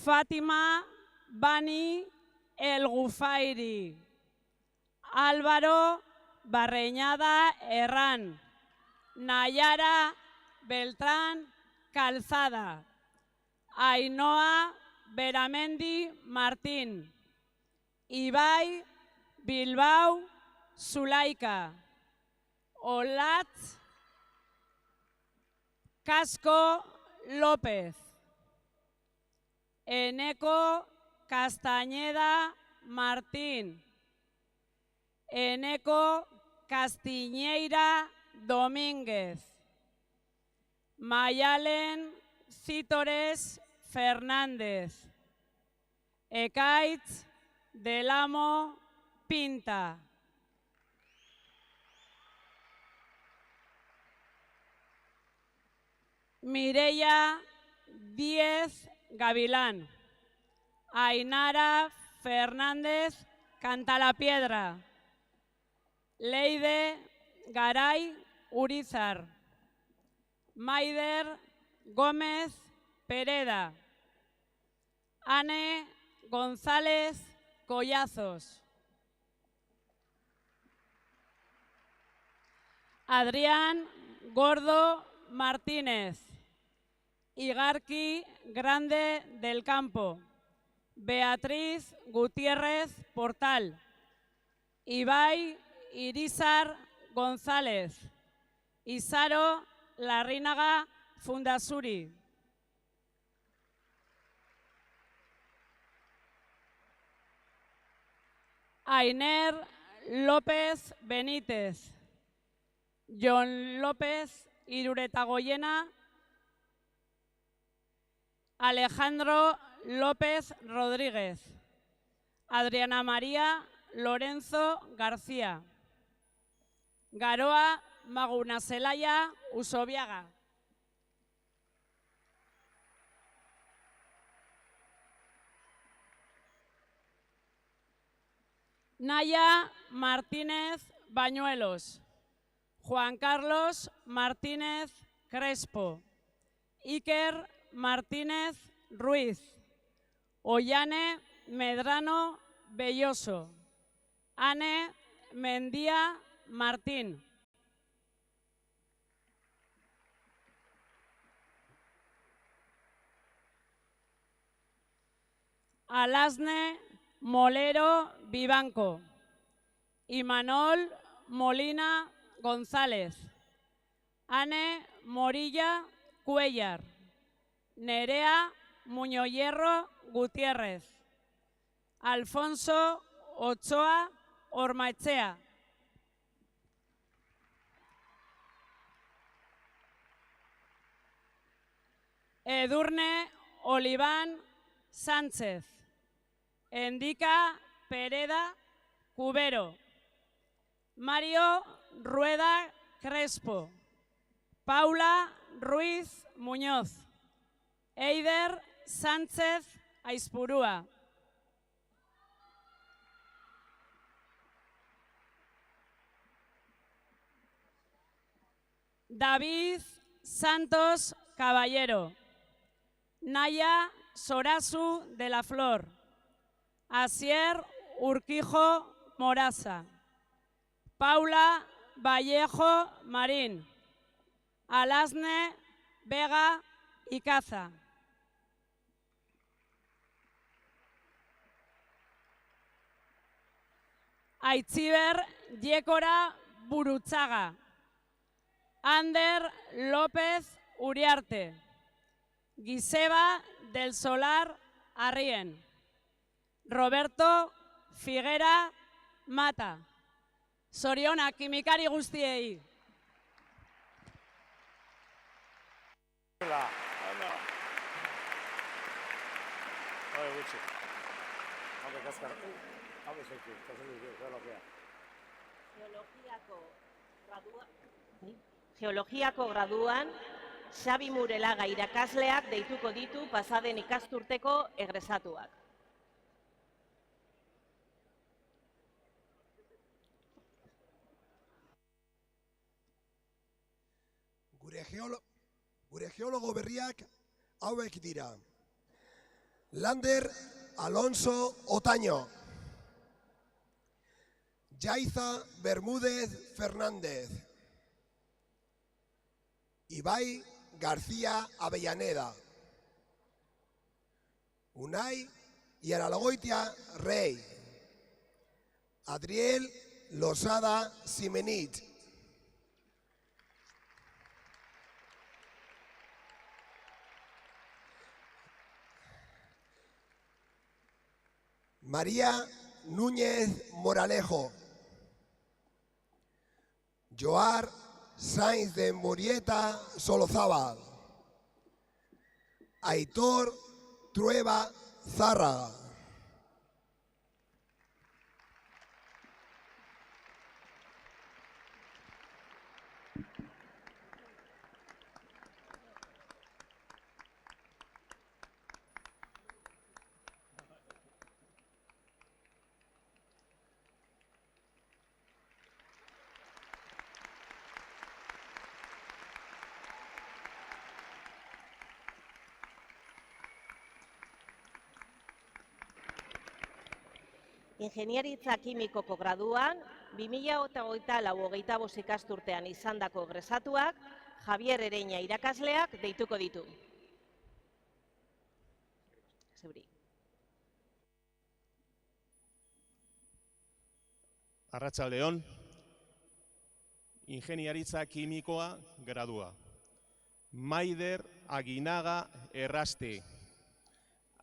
Fátima Bani El Gufairi, Álvaro Barreñada Herrán, Nayara Beltrán Calzada, Ainhoa Beramendi Martín, Ibai Bilbao Zulaika, Olatz Casco López, Eneco Castañeda Martín, Eneco Castiñeira Domínguez, Mayalen Cítores Fernández, Ekaitz del Amo Pinta, Mireia Díez Gavilán, Ainara Fernández Cantalapiedra, Leide Garay Urizar, Maider Gómez Pereda, Ane González Collazos, Adrián Gordo Martínez, Igarki Grande del Campo, Beatriz Gutiérrez Portal, Ibai Irizar González, Isaro Larrínaga Fundasuri, Ainer López Benítez, Jon López Iruretagoyena, Alejandro López Rodríguez, Adriana María Lorenzo García, Garoa Magunazelaya Usobiaga, Naya Martínez Bañuelos, Juan Carlos Martínez Crespo, Iker Martínez Ruiz, Ollane Medrano Belloso, Ane Mendía Martín, Alasne Molero Vivanco, Imanol Molina González, Ane Morilla Cuellar, Nerea Muñohierro Gutiérrez, Alfonso Otsoa Ormaetxea. Edurne Olivan Sánchez. Endika Pereda Cubero. Mario Rueda Crespo. Paula Ruiz Muñoz. Eider Sánchez Aizpurua. David Santos Caballero. Naya Sorazu de la Flor. Asier Urquijo Moraza. Paula Vallejo Marín. Alasne Vega Icaza. Aitziber Yekora Burutzaga. Ander López Uriarte. Giseba del Solar Arrien. Roberto Figuera Mata. Zorionak kimikari guztiei. Geologiako graduan, Xabi Murelaga irakasleak deituko ditu pasaden ikasturteko egresatuak. Gure geologo berriak hauek dira. Lander Alonso Otaño. Yaiza Bermúdez Fernández. Ibai García Avellaneda. Unai Yaralagoitia Rey. Adriel Losada Simenit. María Núñez Moralejo. Joar Sainz de Murieta Solozábal. Aitor Trueba Zárraga. Ingeniaritza kimikoko graduan, 2024 ikasturtean izandako egresatuak, Javier Ereña irakasleak deituko ditu. Zeuri. Arratsaldeon, Ingeniaritza kimikoa gradua. Maider Aginaga Errasti.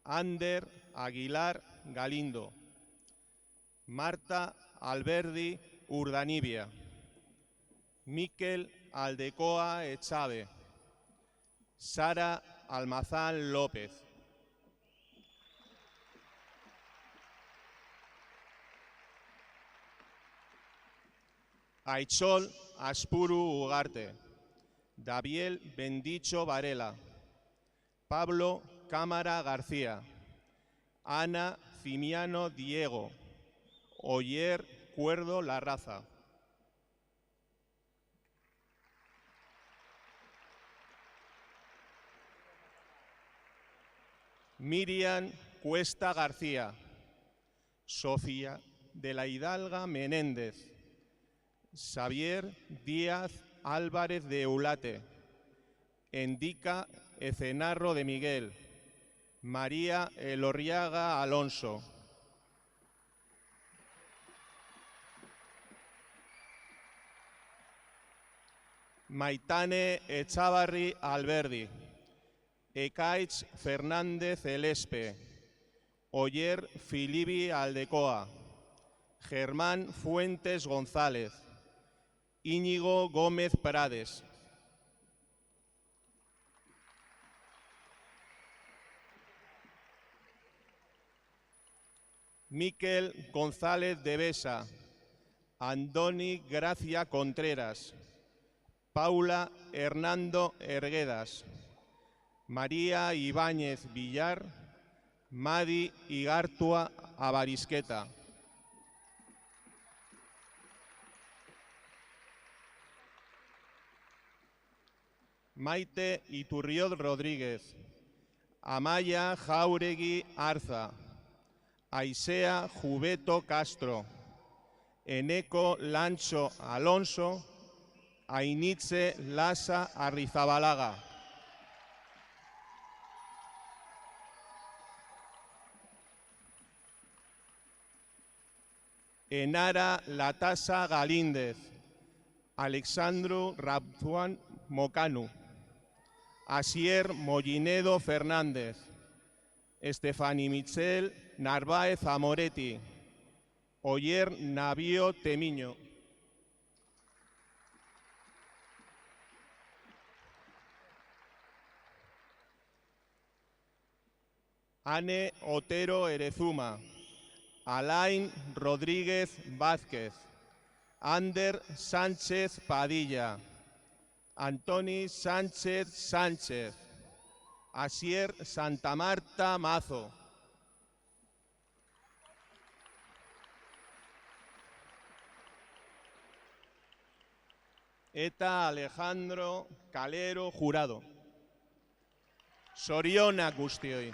Ander Aguilar Galindo. Marta Alberdi Urdanibia. Mikel Aldecoa Echave. Sara Almazán López. Aichol Aspuru Ugarte. Daviel Bendicho Varela. Pablo Cámara García. Ana Cimiano Diego. Oyer Cuerdo Larraza. Miriam Cuesta García. Sofía de la Hidalga Menéndez. Xavier Díaz Álvarez de Eulate. Endica Ecenarro de Miguel. María Elorriaga Alonso. Maitane Echavarri Alberdi. Ekaitz Fernández Elespe. Oyer Filibi Aldecoa. Germán Fuentes González, Íñigo Gómez Prades, Miquel González de Besa, Andoni Gracia Contreras, Paula Hernando Erguedas, María Ibáñez Villar, Madi Igartua Avarisqueta. Maite Iturriot Rodríguez, Amaya Jauregui Arza, Aisea Jubeto Castro, Eneco Lancho Alonso, Ainitze Lasa Arrizabalaga. Enara Latasa Galíndez, Alexandru Rabzuan Mocanu, Asier Mollinedo Fernández, Estefani Michel Narváez Amoretti, Oyer Navío Temiño. Ane Otero Erezuma, Alain Rodríguez Vázquez, Ander Sánchez Padilla, Antoni Sánchez Sánchez, Asier Santa Marta Mazo, Eta Alejandro Calero Jurado. Zorionak guztioi.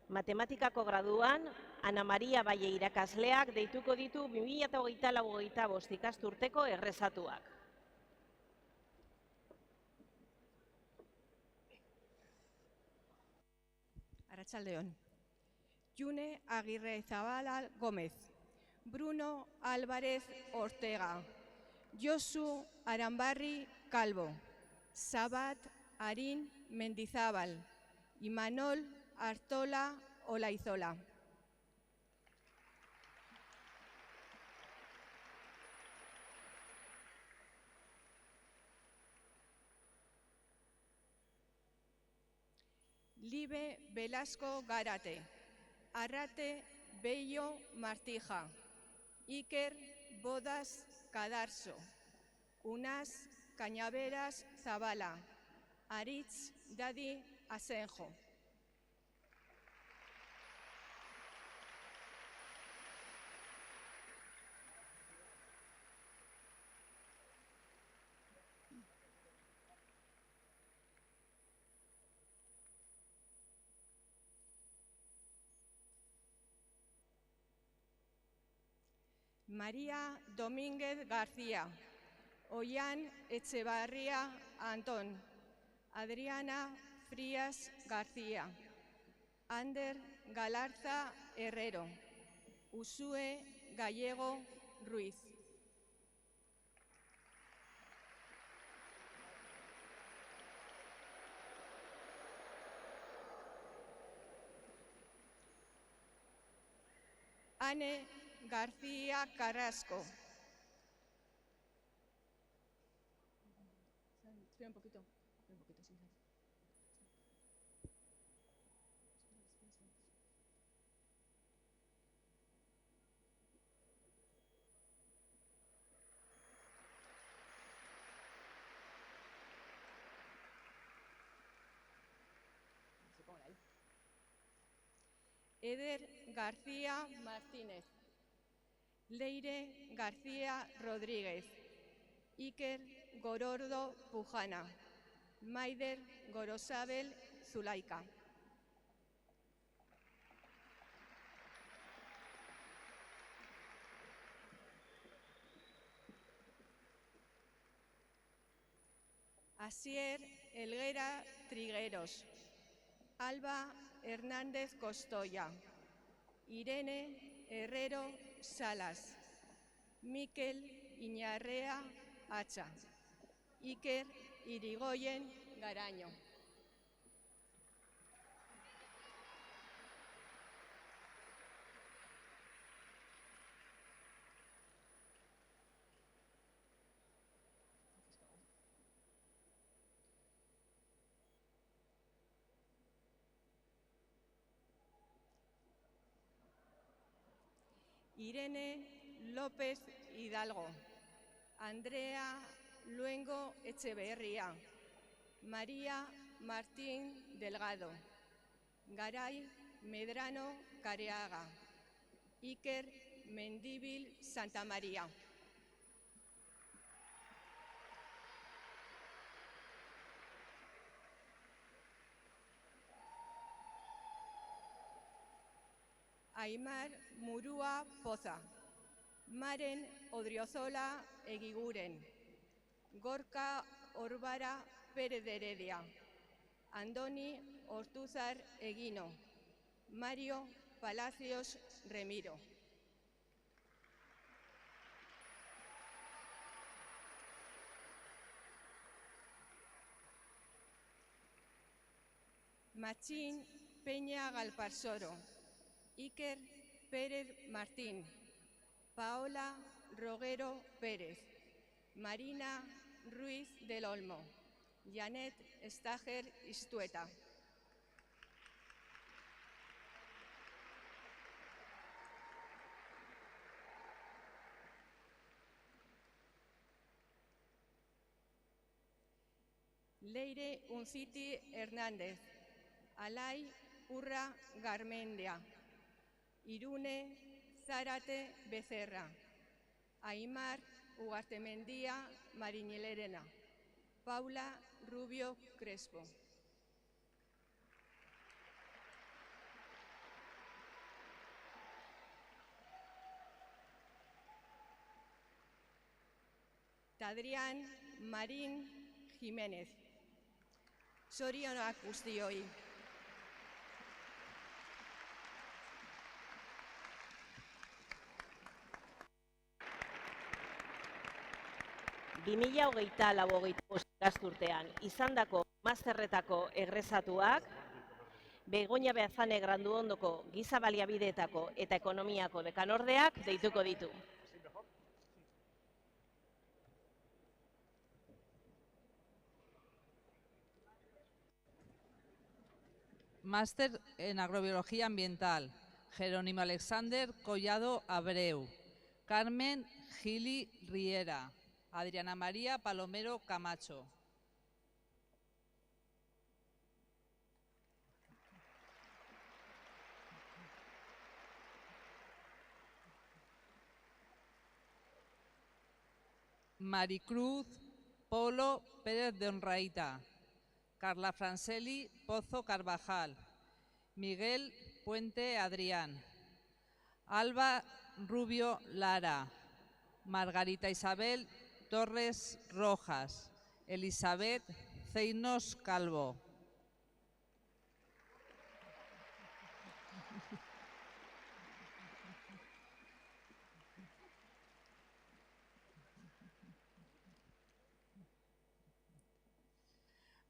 Matematikako graduan, Ana Maria Baie irakasleak deituko ditu 2024-25 ikasturteko errezatuak. Arratsaldeon. June Agirre Zabala Gómez, Bruno Álvarez Ortega, Josu Arambarri Calvo, Sabat Arín Mendizábal, Imanol Artola Olaizola. Libe Velasco Garate, Arrate Bello Martija, Iker Bodas Cadarso, Unas Cañaveras Zabala, Aritz Dadi Asenjo. María Domínguez García, Ollán Echevarría Antón, Adriana Frías García, Ander Galarza Herrero, Usue Gallego Ruiz. Ane García Carrasco. Espera un poquito, sí. Eder García Martínez, Leire García Rodríguez, Iker Gorordo Pujana, Maider Gorosabel Zulaika. Asier Elguera Trigueros, Alba Hernández Costoya, Irene Herrero Salas, Mikel Iñarrea Hacha, Iker Irigoyen Garaño. Irene López Hidalgo, Andrea Luengo Echeverría, María Martín Delgado, Garay Medrano Careaga, Iker Mendíbil Santamaría. Aimar Murúa Poza, Maren Odriozola Egiguren, Gorka Orbara Pérez de Heredia, Andoni Ortúzar Eguino, Mario Palacios Remiro. Machín Peña Galparsoro, Iker Pérez Martín, Paola Roguero Pérez, Marina Ruiz del Olmo, Janet Stager Istueta. Leire Unciti Hernández, Alay Urra Garmendia, Irune Zárate Becerra, Aimar Ugartemendía Mariñelerena, Paula Rubio Crespo. Tadrián Marín Jiménez. Zorionak guztioi. Ikasturtean izandako masterretako egresatuak, Begoña Beazane Granduondoko giza baliabideetako eta ekonomiako dekanordeak deituko ditu. Máster en Agrobiología Ambiental, Jerónimo Alexander Collado Abreu, Carmen Gili Riera, Adriana María Palomero Camacho. Maricruz Polo Pérez de Onraita, Carla Franceli Pozo Carvajal, Miguel Puente Adrián, Alba Rubio Lara, Margarita Isabel Torres Rojas, Elizabeth Zeinos Calvo.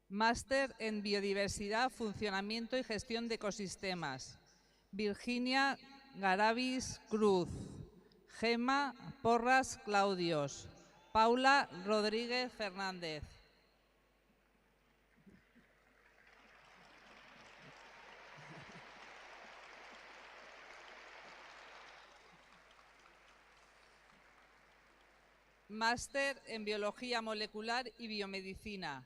Máster en Biodiversidad, Funcionamiento y Gestión de Ecosistemas, Virginia Garavis Cruz, Gema Porras Claudios, Paula Rodríguez Fernández. Máster en Biología Molecular y Biomedicina,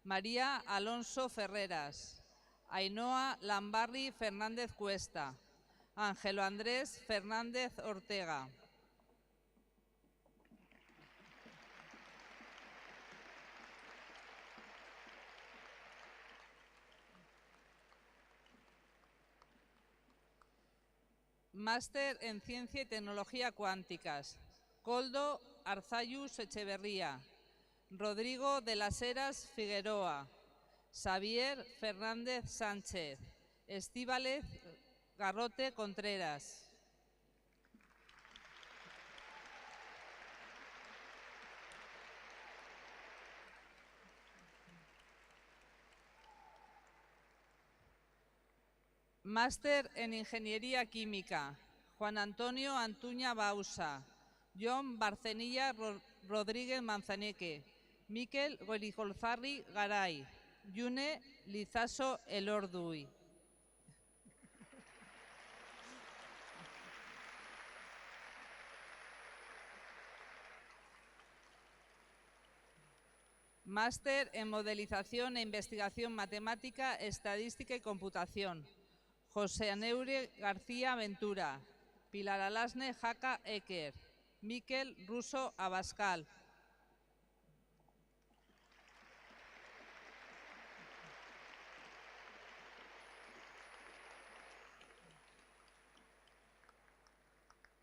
María Alonso Ferreras, Ainhoa Lambarri Fernández Cuesta, Ángelo Andrés Fernández Ortega. Máster en Ciencia y Tecnología Cuánticas, Koldo Arzayus Echeverría, Rodrigo de las Heras Figueroa, Xavier Fernández Sánchez, Estíbaliz Garrote Contreras. Máster en Ingeniería Química, Juan Antonio Antuña Bausa, Jon Barcenilla Rodríguez Manzaneque, Mikel Goirigolzarri Garay, June Lizaso Elorduy. Máster en Modelización e Investigación Matemática, Estadística y Computación, José Aneure García Ventura, Pilar Alasne Jaca Eker, Miquel Russo Abascal.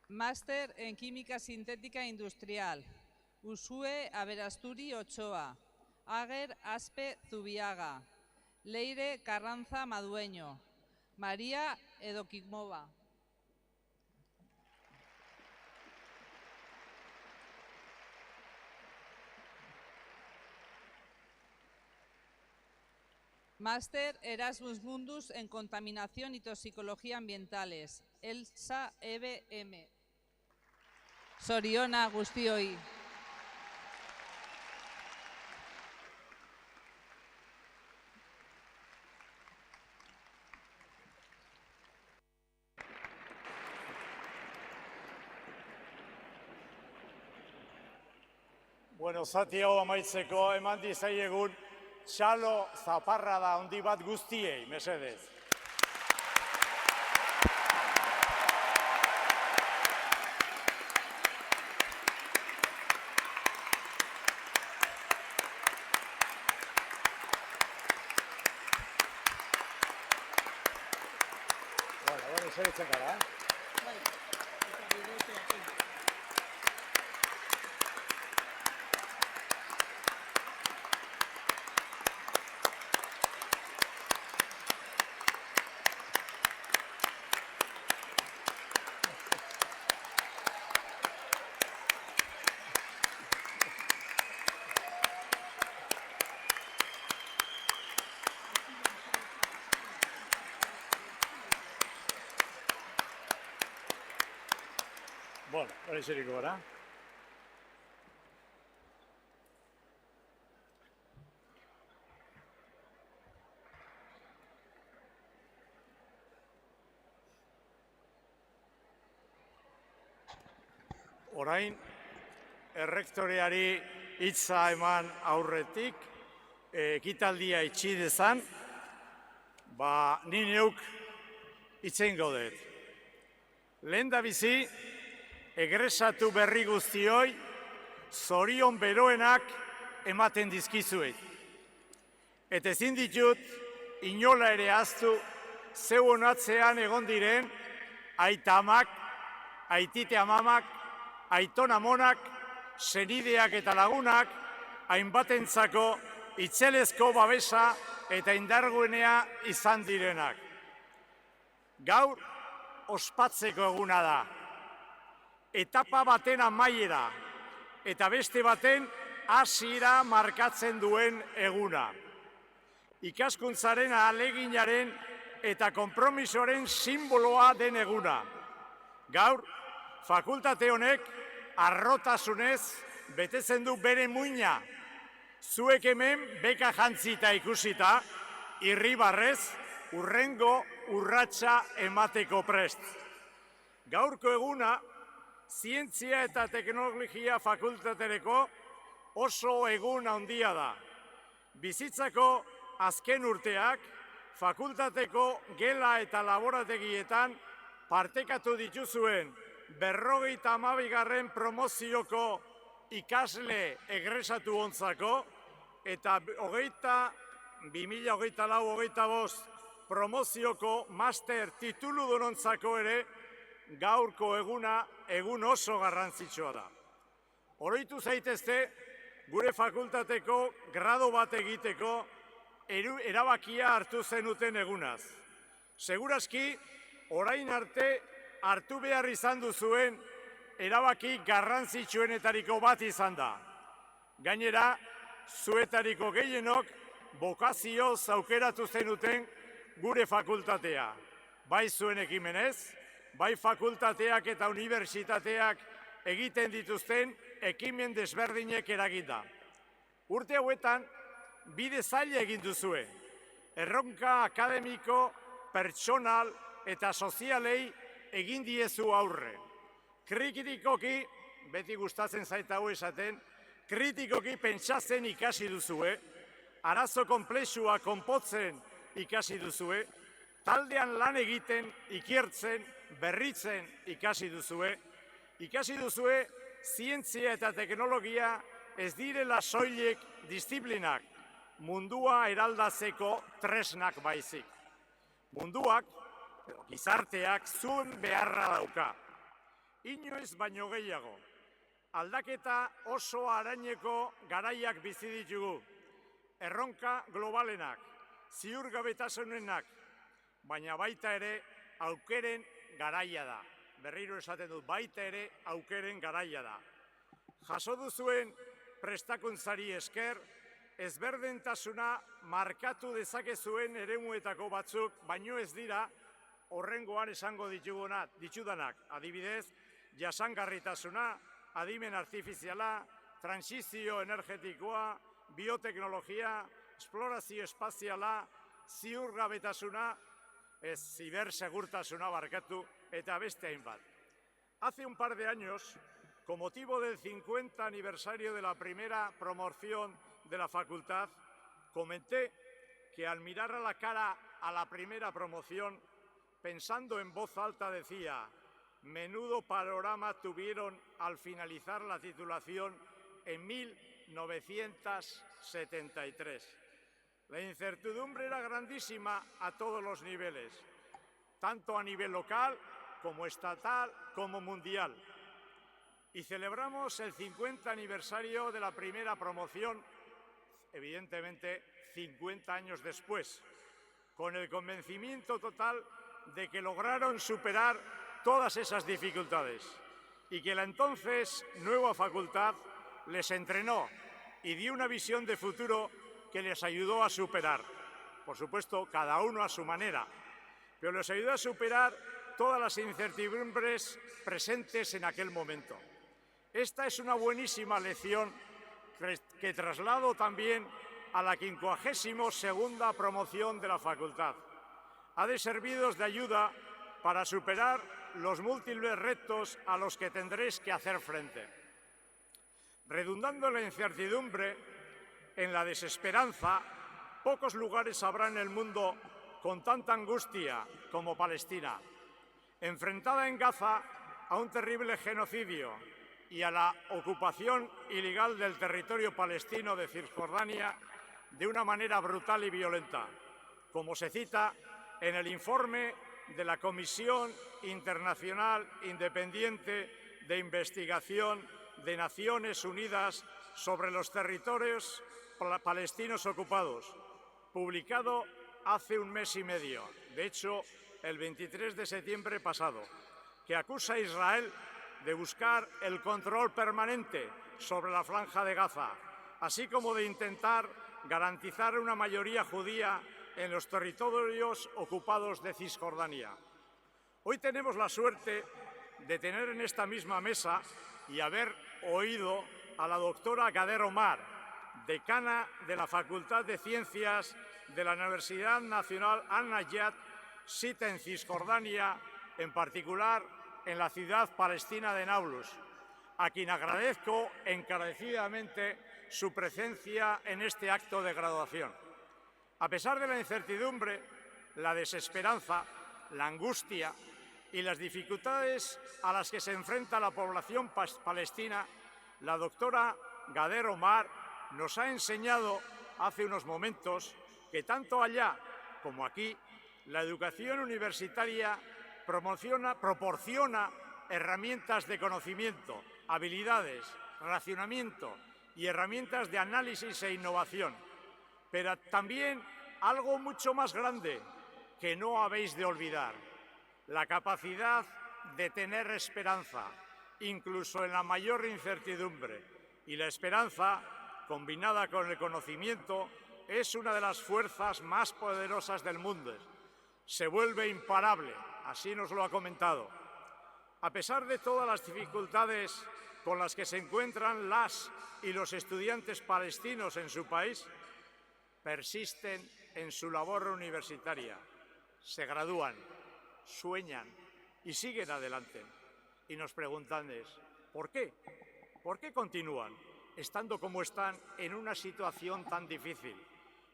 Máster en Química Sintética e Industrial, Usue Aberasturi Ochoa, Ager Aspe Zubiaga, Leire Carranza Madueño, María Edokimova. Máster Erasmus Mundus en Contaminación y Toxicología Ambientales, Elsa Eve M. Soriona guztioi. Bueno, zati hau amaitzeko eman dizaiegun txalo zaparrada handi bat guztiei, mesedez. Bueno, esertzen gara, Bueno, hori zeriko gara. Orain, errektoreari hitza eman aurretik, ekitaldia itxi dezan, ni neuk itzein gaudet. Lehen da bizi, egresatu berri guztioi, zorion beroenak ematen dizkizuet. Eta ezin ditut, inola ere ahaztu, zeu honatzean egon diren, aita amak, aitite amamak, aiton amonak, senideak eta lagunak, hainbatentzako itzelezko babesa eta indarguenea izan direnak. Gaur, ospatzeko eguna da. Etapa baten amaiera eta beste baten hasiera markatzen duen eguna. Ikaskuntzaren ahaleginaren eta konpromisoaren simboloa den eguna. Gaur, fakultate honek harrotasunez betetzen du bere muina. Zuek hemen beka jantzita ikusita, irribarrez, hurrengo urratsa emateko prest. Gaurko eguna, Zientzia eta Teknologia Fakultatereko oso egun handia da. Bizitzako azken urteak, fakultateko gela eta laborategietan partekatu dituzuen 52. promozioko ikasle egresatu ontzako eta 2024-2025 promozioko master tituludunontzako ere gaurko eguna egun oso garrantzitsua da. Oroitu zaitezte gure fakultateko grado bat egiteko erabakia hartu zenuten egunaz. Segurazki orain arte hartu behar izan duzuen erabaki garrantzitsuenetariko bat izan da. Gainera, zuetariko gehienok bokazioz aukeratu zenuten gure fakultatea. Bai zuen ekimenez, bai fakultateak eta unibertsitateak egiten dituzten ekimen desberdinek eraginda. Urte hauetan, bide zaila egin duzue. Erronka akademiko, pertsonal eta sozialei egin diezu aurre. Kritikoki, beti gustatzen zaita hau esaten, kritikoki pentsatzen ikasi duzue, arazo konplexua konpotzen ikasi duzue, taldean lan egiten, ikertzen, berritzen ikasi duzue zientzia eta teknologia ez direla soilik disiplinak, mundua eraldatzeko tresnak baizik. Munduak, gizarteak zuen beharra dauka. Inoiz baino gehiago, aldaketa oso araineko garaiak bizi ditugu, erronka globalenak, ziurgabetasunenak, baina baita ere aukeren garaia da. Berriro esaten dut, baita ere aukeren garaia da. Jaso duzuen prestakuntzari esker, ezberdentasuna markatu dezakezuen eremuetako batzuk, baino ez dira horrengoan esango ditudanak. Adibidez, jasangarritasuna, adimen artifiziala, transizio energetikoa, bioteknologia, esplorazio espaziala, ziurgabetasuna, zibersegurtasuna barkatu, eta beste hainbat. Hace un par de años, con motivo del 50 aniversario de la primera promoción de la facultad, comenté que al mirar a la cara a la primera promoción, pensando en voz alta decía: menudo panorama tuvieron al finalizar la titulación en 1973. La incertidumbre era grandísima a todos los niveles, tanto a nivel local como estatal como mundial. Y celebramos el 50 aniversario de la primera promoción, evidentemente 50 años después, con el convencimiento total de que lograron superar todas esas dificultades y que la entonces nueva facultad les entrenó y dio una visión de futuro que les ayudó a superar. Por supuesto, cada uno a su manera, pero les ayudó a superar todas las incertidumbres presentes en aquel momento. Esta es una buenísima lección que traslado también a la 52ª promoción de la facultad. Ha de serviros de ayuda para superar los múltiples retos a los que tendréis que hacer frente. Redundando en la incertidumbre, en la desesperanza, pocos lugares habrá en el mundo con tanta angustia como Palestina, enfrentada en Gaza a un terrible genocidio y a la ocupación ilegal del territorio palestino de Cisjordania de una manera brutal y violenta, como se cita en el informe de la Comisión Internacional Independiente de Investigación de Naciones Unidas sobre los territorios palestinos ocupados, publicado hace un mes y medio, de hecho, el 23 de septiembre pasado, que acusa a Israel de buscar el control permanente sobre la Franja de Gaza, así como de intentar garantizar una mayoría judía en los territorios ocupados de Cisjordania. Hoy tenemos la suerte de tener en esta misma mesa y haber oído a la doctora Ghader Omar, decana de la Facultad de Ciencias de la Universidad Nacional Al-Nayat, sita en Cisjordania, en particular en la ciudad palestina de Nablus, a quien agradezco encarecidamente su presencia en este acto de graduación. A pesar de la incertidumbre, la desesperanza, la angustia y las dificultades a las que se enfrenta la población palestina, la doctora Ghader Omar nos ha enseñado hace unos momentos que tanto allá como aquí, la educación universitaria proporciona herramientas de conocimiento, habilidades, racionamiento y herramientas de análisis e innovación, pero también algo mucho más grande que no habéis de olvidar, la capacidad de tener esperanza, incluso en la mayor incertidumbre. Y la esperanza, combinada con el conocimiento, es una de las fuerzas más poderosas del mundo. Se vuelve imparable, así nos lo ha comentado. A pesar de todas las dificultades con las que se encuentran las y los estudiantes palestinos en su país, persisten en su labor universitaria, se gradúan, sueñan y siguen adelante. Y nos preguntan ¿por qué? ¿Por qué continúan, estando como están en una situación tan difícil?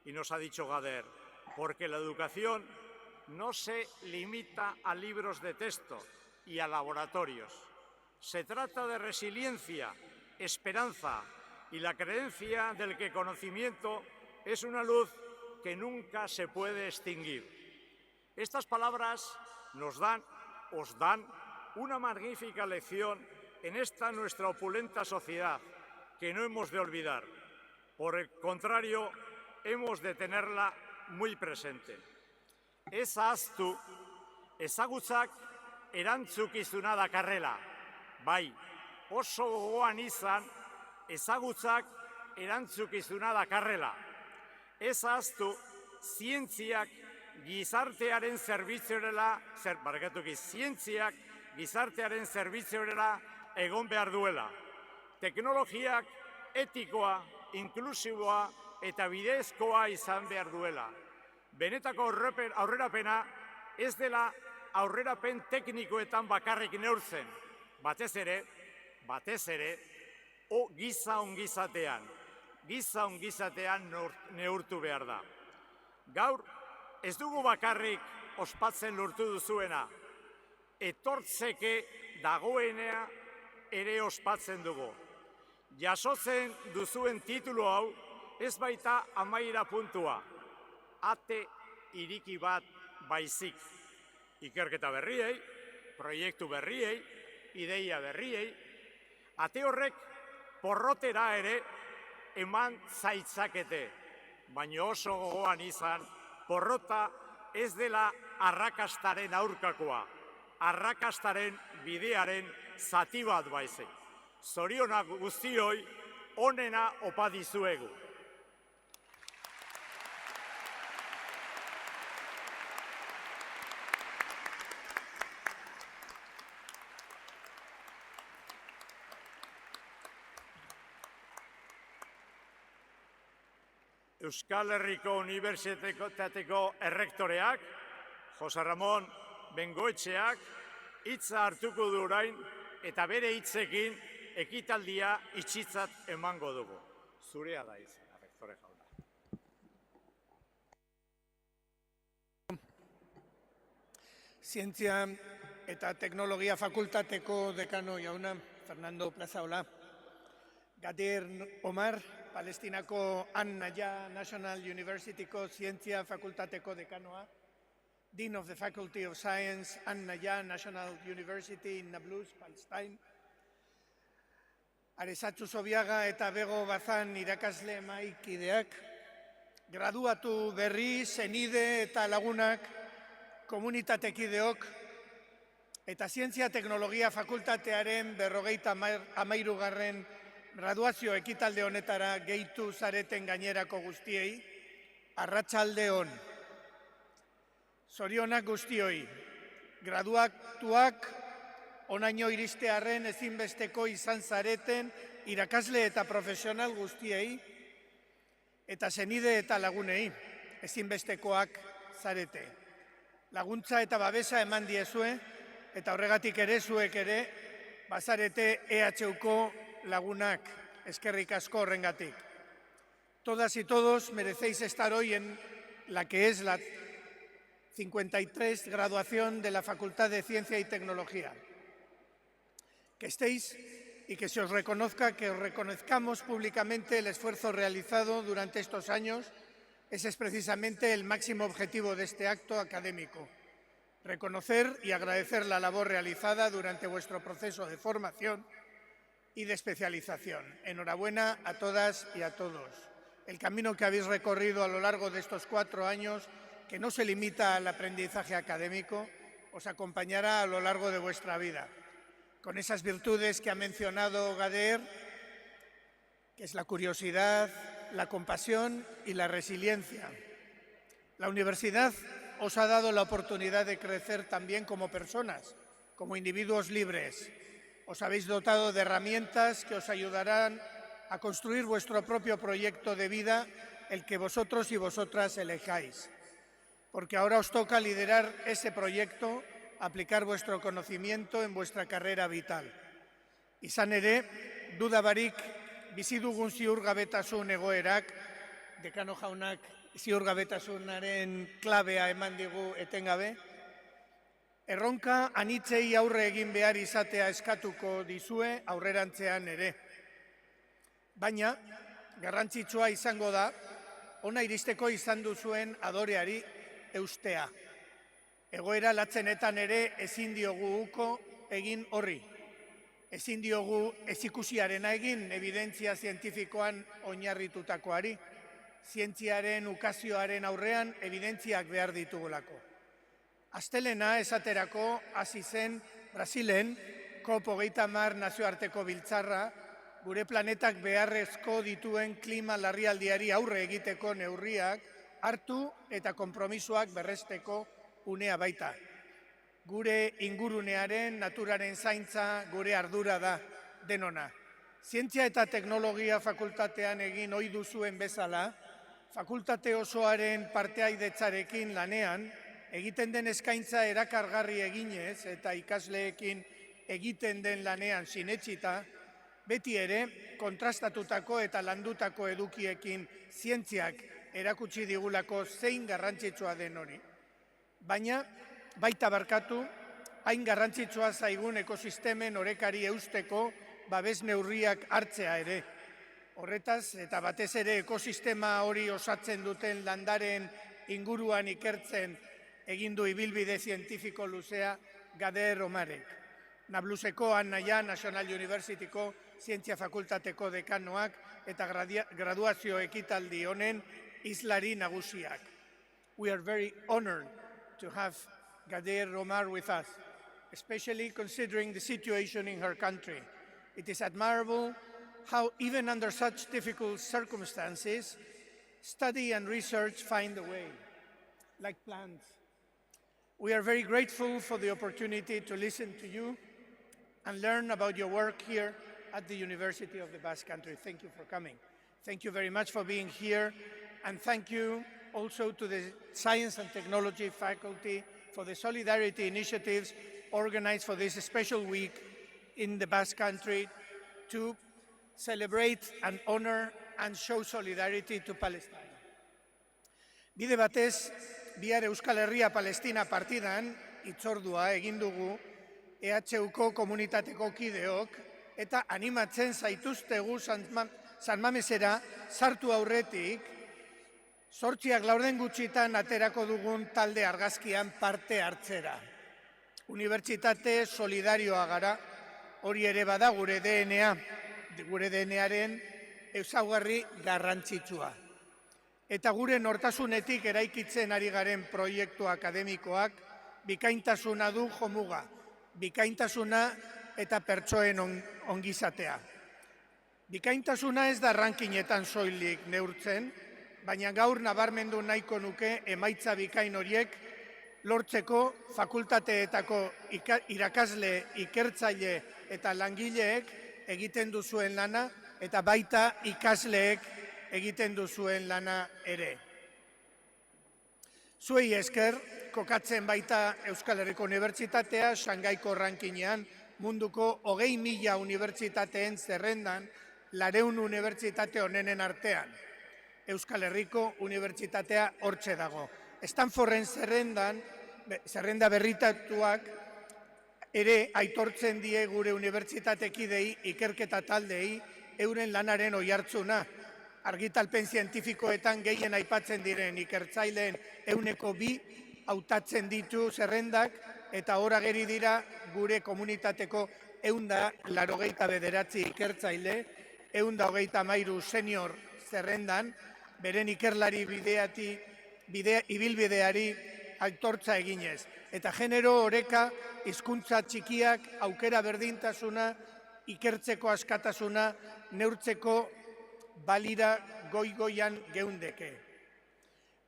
Y nos ha dicho Gader, porque la educación no se limita a libros de texto y a laboratorios. Se trata de resiliencia, esperanza y la creencia del que conocimiento es una luz que nunca se puede extinguir. Estas palabras os dan una magnífica lección en esta nuestra opulenta sociedad que no hemos de olvidar. Por el contrario, hemos de tenerla muy presente. Ez ahaztu, ezagutzak erantzukizuna dakarrela. Bai, oso gogoan izan, ezagutzak erantzukizuna dakarrela. Ez ahaztu, zientziak gizartearen zerbitzuerela egon behar duela. Teknologiak etikoa, inklusiboa eta bidezkoa izan behar duela. Benetako aurrerapena ez dela aurrerapen teknikoetan bakarrik neurtzen, batez ere, giza ongizatean neurtu behar da. Gaur, ez dugu bakarrik ospatzen lortu duzuena, etortzeke dagoenea ere ospatzen dugu. Jasotzen duzuen titulu hau ez baita amaiera puntua, ate iriki bat baizik. Ikerketa berriei, proiektu berriei, ideia berriei, ate horrek porrotera ere eman zaitzakete, baina oso gogoan izan, porrota ez dela arrakastaren aurkakoa, arrakastaren bidearen zati bat baizik. Zorionak guztioi, onena opa dizuegu. Euskal Herriko Unibertsitateko errektoreak, Jose Ramon Bengoetxeak, hitza hartuko du orain eta bere hitzekin ekitaldia itxitzat emango dugu. Zurea da izan, errektore jauna. Zientzia eta Teknologia Fakultateko dekano jauna, Fernando Plazaola. Gadir Omar, Palestinako An-Naya National Universityko Zientzia Fakultateko dekanoa. Dean of the Faculty of Science, An-Naya National University in Nablus, Palestine. Aresatzu Zobiaga eta Bego Bazan irakasle maikideak, graduatu berri, senide eta lagunak, komunitatekideok, eta Zientzia Teknologia Fakultatearen 53. Graduazio ekitalde honetara gehitu zareten gainerako guztiei, arratsalde on. Zorionak guztioi, graduatuak onaino iristearren ezinbesteko izan zareten irakasle eta profesional guztiei, eta senide eta lagunei ezinbestekoak zarete. Laguntza eta babesa eman diezue, eta horregatik ere zuek ere, bazarete EHUko lagunak, eskerrik asko horrengatik. Todas y todos merecéis estar hoy en la que es la 53 graduación de la Facultad de Ciencia y Tecnología. Que estéis y que se os reconozca, que os reconozcamos públicamente el esfuerzo realizado durante estos años. Ese es precisamente el máximo objetivo de este acto académico. Reconocer y agradecer la labor realizada durante vuestro proceso de formación y de especialización. Enhorabuena a todas y a todos. El camino que habéis recorrido a lo largo de estos 4 años, que no se limita al aprendizaje académico, os acompañará a lo largo de vuestra vida, con esas virtudes que ha mencionado Gader, que es la curiosidad, la compasión y la resiliencia. La universidad os ha dado la oportunidad de crecer también como personas, como individuos libres. Os habéis dotado de herramientas que os ayudarán a construir vuestro propio proyecto de vida, el que vosotros y vosotras elijáis. Porque ahora os toca liderar ese proyecto, aplicar vuestro conocimiento en vuestra carrera vital. Izan ere, duda barik, bizi dugun ziurgabetasun egoerak, dekano jaunak ziurgabetasunaren klabea eman digu etengabe, erronka anitzei aurre egin behar izatea eskatuko dizue aurrerantzean ere. Baina, garrantzitsua izango da, ona iristeko izan duzuen adoreari eustea. Egoera latzenetan ere ezin diogu uko egin horri. Ezin diogu ezikusiarena egin evidentzia zientifikoan oinarritutakoari. Zientziaren ukazioaren aurrean evidentziak behar ditugulako. Astelena esaterako hasi zen Brasilen COP30 nazioarteko biltzarra, gure planetak beharrezko dituen klima larrialdiari aurre egiteko neurriak hartu eta konpromisoak berresteko unea baita. Gure ingurunearen, naturaren zaintza gure ardura da denona. Zientzia eta teknologia fakultatean egin ohi duzuen bezala, fakultate osoaren parteaidetzarekin lanean, egiten den eskaintza erakargarri eginez eta ikasleekin egiten den lanean sinetsita, beti ere kontrastatutako eta landutako edukiekin zientziak erakutsi digulako zein garrantzitsua den hori. Baina, baita barkatu, hain garrantzitsua zaigun ekosistemen orekari eusteko babes neurriak hartzea ere. Horretaz, eta batez ere ekosistema hori osatzen duten landaren inguruan ikertzen egindu ibilbide zientifiko luzea Gader Omarek. Nabluseko Annaia National Universityko Zientzia Fakultateko dekanoak eta graduazio ekitaldi honen islari nagusiak. We are very honored to have Gader Omar with us, especially considering the situation in her country. It is admirable how even under such difficult circumstances, study and research find a way, like plants. We are very grateful for the opportunity to listen to you and learn about your work here at the University of the Basque Country. Thank you for coming. Thank you very much for being here, and thank you also to the Science and Technology faculty for the solidarity initiatives organized for this special week in the Basque Country to celebrate and honor and show solidarity to Palestine. Bide batez, bihar Euskal Herria Palestina partidan hitzordua egin dugu EHUko komunitateko kideok eta animatzen zaituztegu San Mamesera sartu aurretik 8:00 gutxitan aterako dugun talde argazkian parte hartzera. Unibertsitate solidarioa gara, hori ere bada gure DNA, gure DNA-ren ezaugarri garrantzitsua. Eta gure nortasunetik eraikitzen ari garen proiektu akademikoak bikaintasuna du jomuga, bikaintasuna eta pertsoen ongizatea. Bikaintasuna ez da rankinetan soilik neurtzen, baina gaur nabarmendu nahiko nuke emaitza bikain horiek lortzeko fakultateetako irakasle, ikertzaile eta langileek egiten duzuen lana eta baita ikasleek egiten duzuen lana ere. Zuei esker, kokatzen baita Euskal Herriko Unibertsitatea Shangaiko rankinean munduko 20.000 unibertsitateen zerrendan 400 unibertsitate onenen artean. Euskal Herriko Unibertsitatea hortxe dago. Stanforden zerrenda berritatuak ere aitortzen die gure unibertsitatekidei ikerketa taldei euren lanaren oihartzuna. Argitalpen zientifikoetan gehien aipatzen diren ikertzaileen 2% hautatzen ditu zerrendak eta hor ageri dira gure komunitateko 189 ikertzaile, 133 senior zerrendan, beren ikerlari ibilbideari aitortza eginez. Eta genero oreka, hizkuntza txikiak, aukera berdintasuna, ikertzeko askatasuna, neurtzeko balira goian geundeke.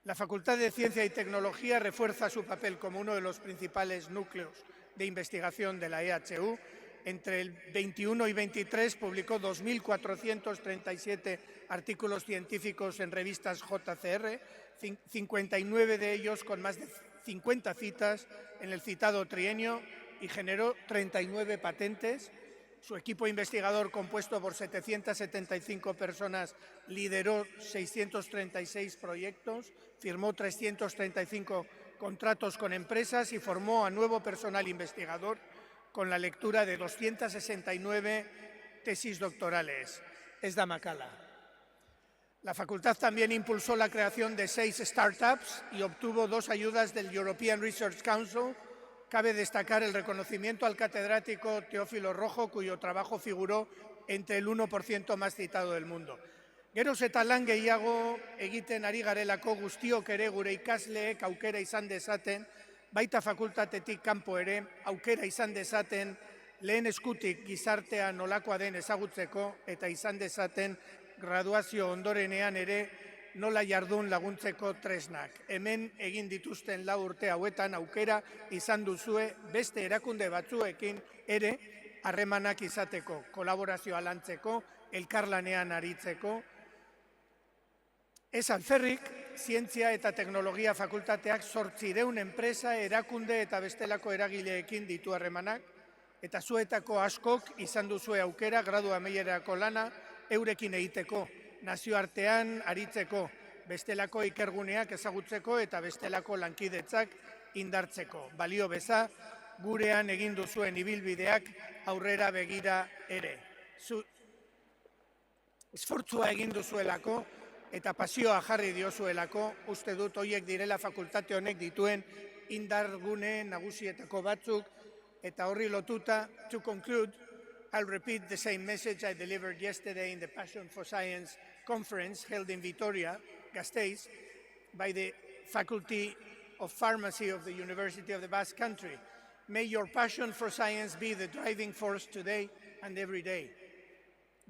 La Facultad de Ciencia y Tecnología refuerza su papel como uno de los principales núcleos de investigación de la EHU. Entre el 21 y 23 publicó 2.437 artículos científicos en revistas JCR, 59 de ellos con más de 50 citas en el citado trienio y generó 39 patentes. Su equipo investigador, compuesto por 775 personas, lideró 636 proyectos, firmó 335 contratos con empresas y formó a nuevo personal investigador con la lectura de 269 tesis doctorales. Ez da makala. La facultad también impulsó la creación de 6 startups y obtuvo 2 ayudas del European Research Council. Cabe destacar el reconocimiento al catedrático Teófilo Rojo, cuyo trabajo figuró entre el 1% más citado del mundo. Geroz eta lan gehiago egiten ari garelako guztiok ere gure ikasleek aukera izan dezaten, baita fakultatetik kanpo ere aukera izan dezaten lehen eskutik gizartea nolakoa den ezagutzeko eta izan dezaten graduazio ondorenean ere nola jardun laguntzeko tresnak. Hemen egin dituzten 4 urte hauetan aukera izan duzue beste erakunde batzuekin ere harremanak izateko, kolaborazioa lantzeko, elkarlanean aritzeko. Ez alferrik, Zientzia eta Teknologia Fakultateak 800 enpresa, erakunde eta bestelako eragileekin ditu harremanak, eta zuetako askok izan duzue aukera gradu amaierako lana eurekin egiteko, nazioartean aritzeko, bestelako ikerguneak ezagutzeko eta bestelako lankidetzak indartzeko. Balio beza, gurean egin duzuen ibilbideak aurrera begira ere. Esfortzua egin duzuelako eta pasioa jarri diozuelako, uste dut hoiek direla fakultate honek dituen indargune nagusietako batzuk, eta horri lotuta, to conclude, I'll repeat the same message I delivered yesterday in the Passion for Science conference held in Vitoria, Gasteiz, by the Faculty of Pharmacy of the University of the Basque Country. May your passion for science be the driving force today and every day.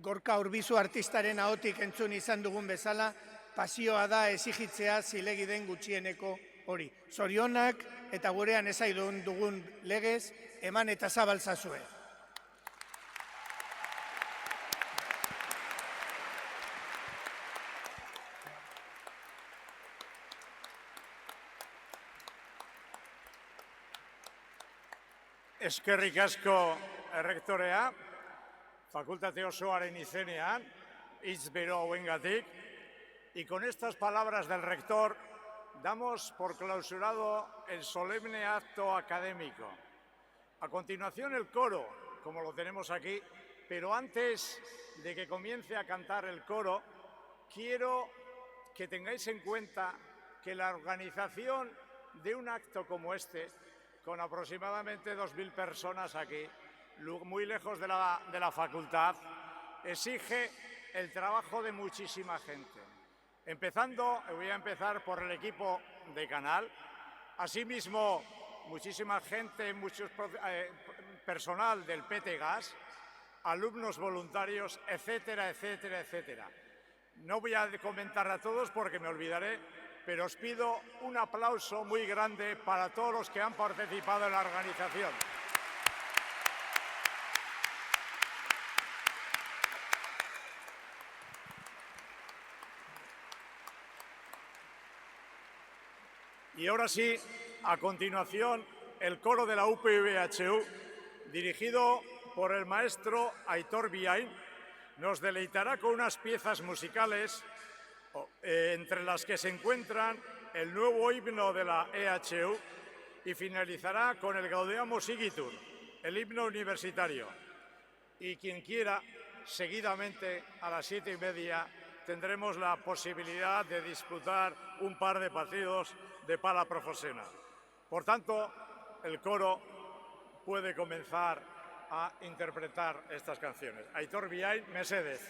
Gorka Urbizu artistaren ahotik entzun izan dugun bezala, pasioa da exigitzea zilegi den gutxieneko hori. Zorionak eta gurean ezaidun dugun legez, eman eta zabaltzazue. Eskerrik asko errektorea, fakultate osoaren izenean, hitz bero hauengatik, y con estas palabras del rector damos por clausurado el solemne acto académico. A continuación el coro, como lo tenemos aquí, pero antes de que comience a cantar el coro, quiero que tengáis en cuenta que la organización de un acto como este, con aproximadamente 2.000 personas aquí, muy lejos de la facultad, exige el trabajo de muchísima gente. Voy a empezar por el equipo de Canal, asimismo muchísima gente, personal del PT Gas, alumnos voluntarios, etcétera, etcétera, etcétera. No voy a comentar a todos porque me olvidaré, pero os pido un aplauso muy grande para todos los que han participado en la organización. Y ahora sí, a continuación, el coro de la UPV-HU, dirigido por el maestro Aitor Biain, nos deleitará con unas piezas musicales entre las que se encuentran el nuevo himno de la EHU y finalizará con el Gaudeamus Igitur, el himno universitario. Y quien quiera, seguidamente a las 7:30 tendremos la posibilidad de disputar un par de partidos de pala profesional. Por tanto, el coro puede comenzar a interpretar estas canciones. Aitor Biain, mesedez.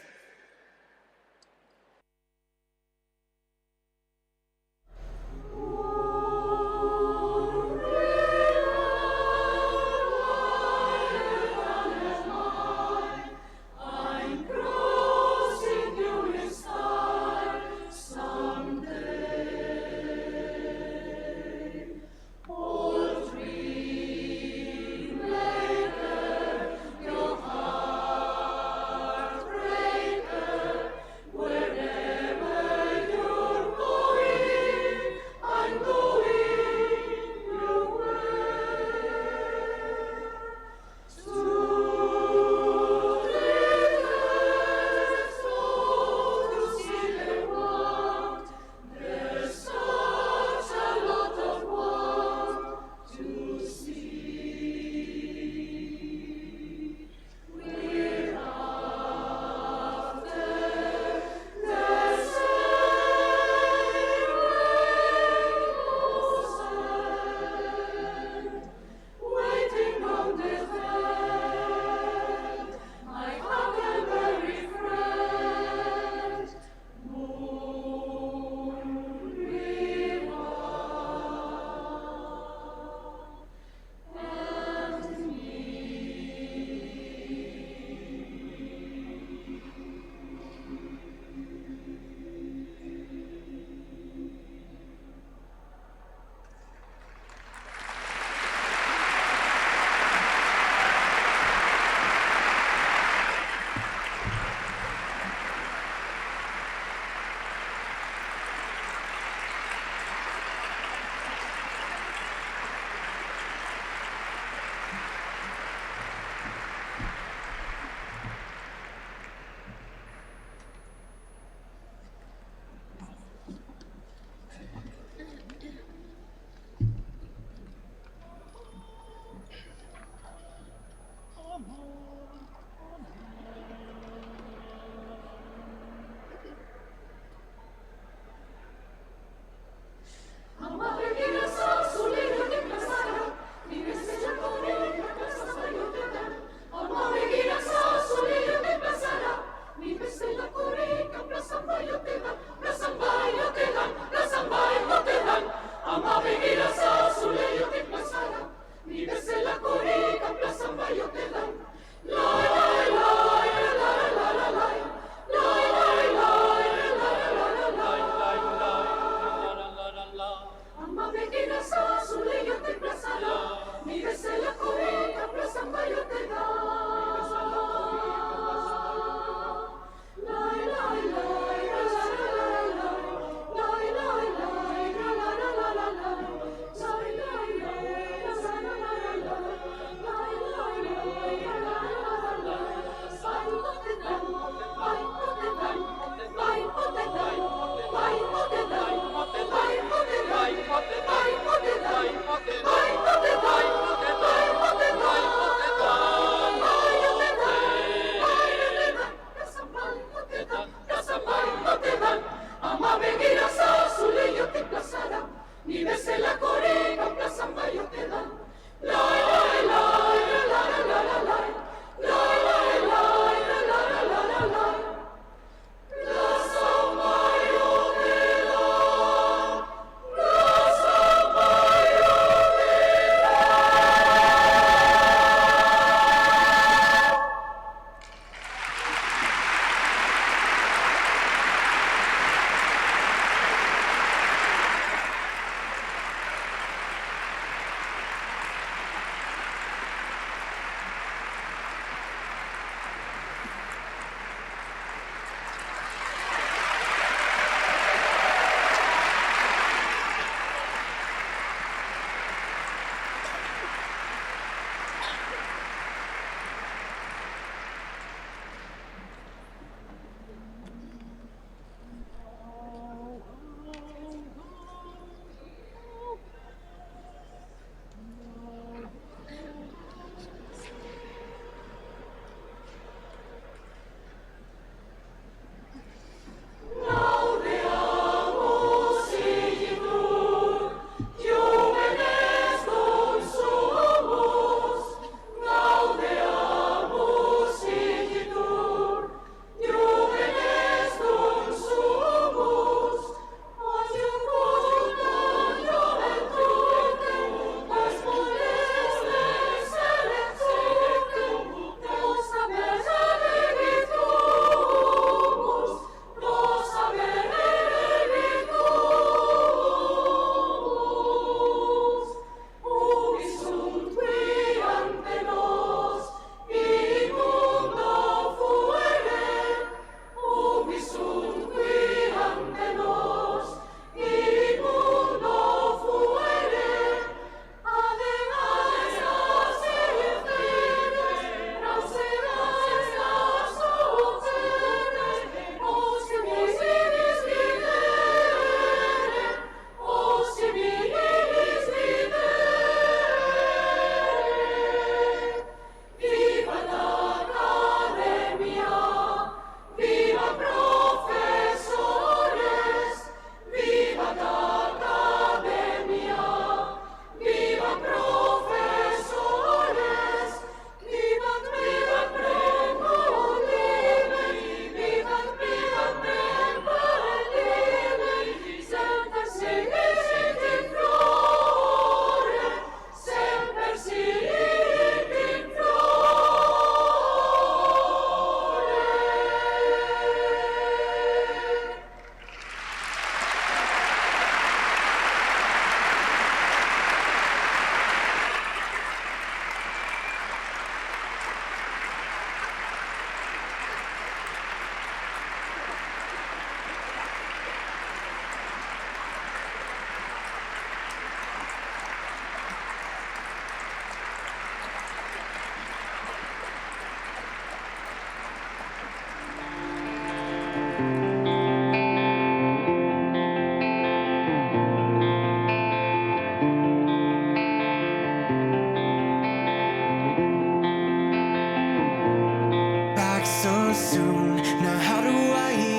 back so soon. Now how do I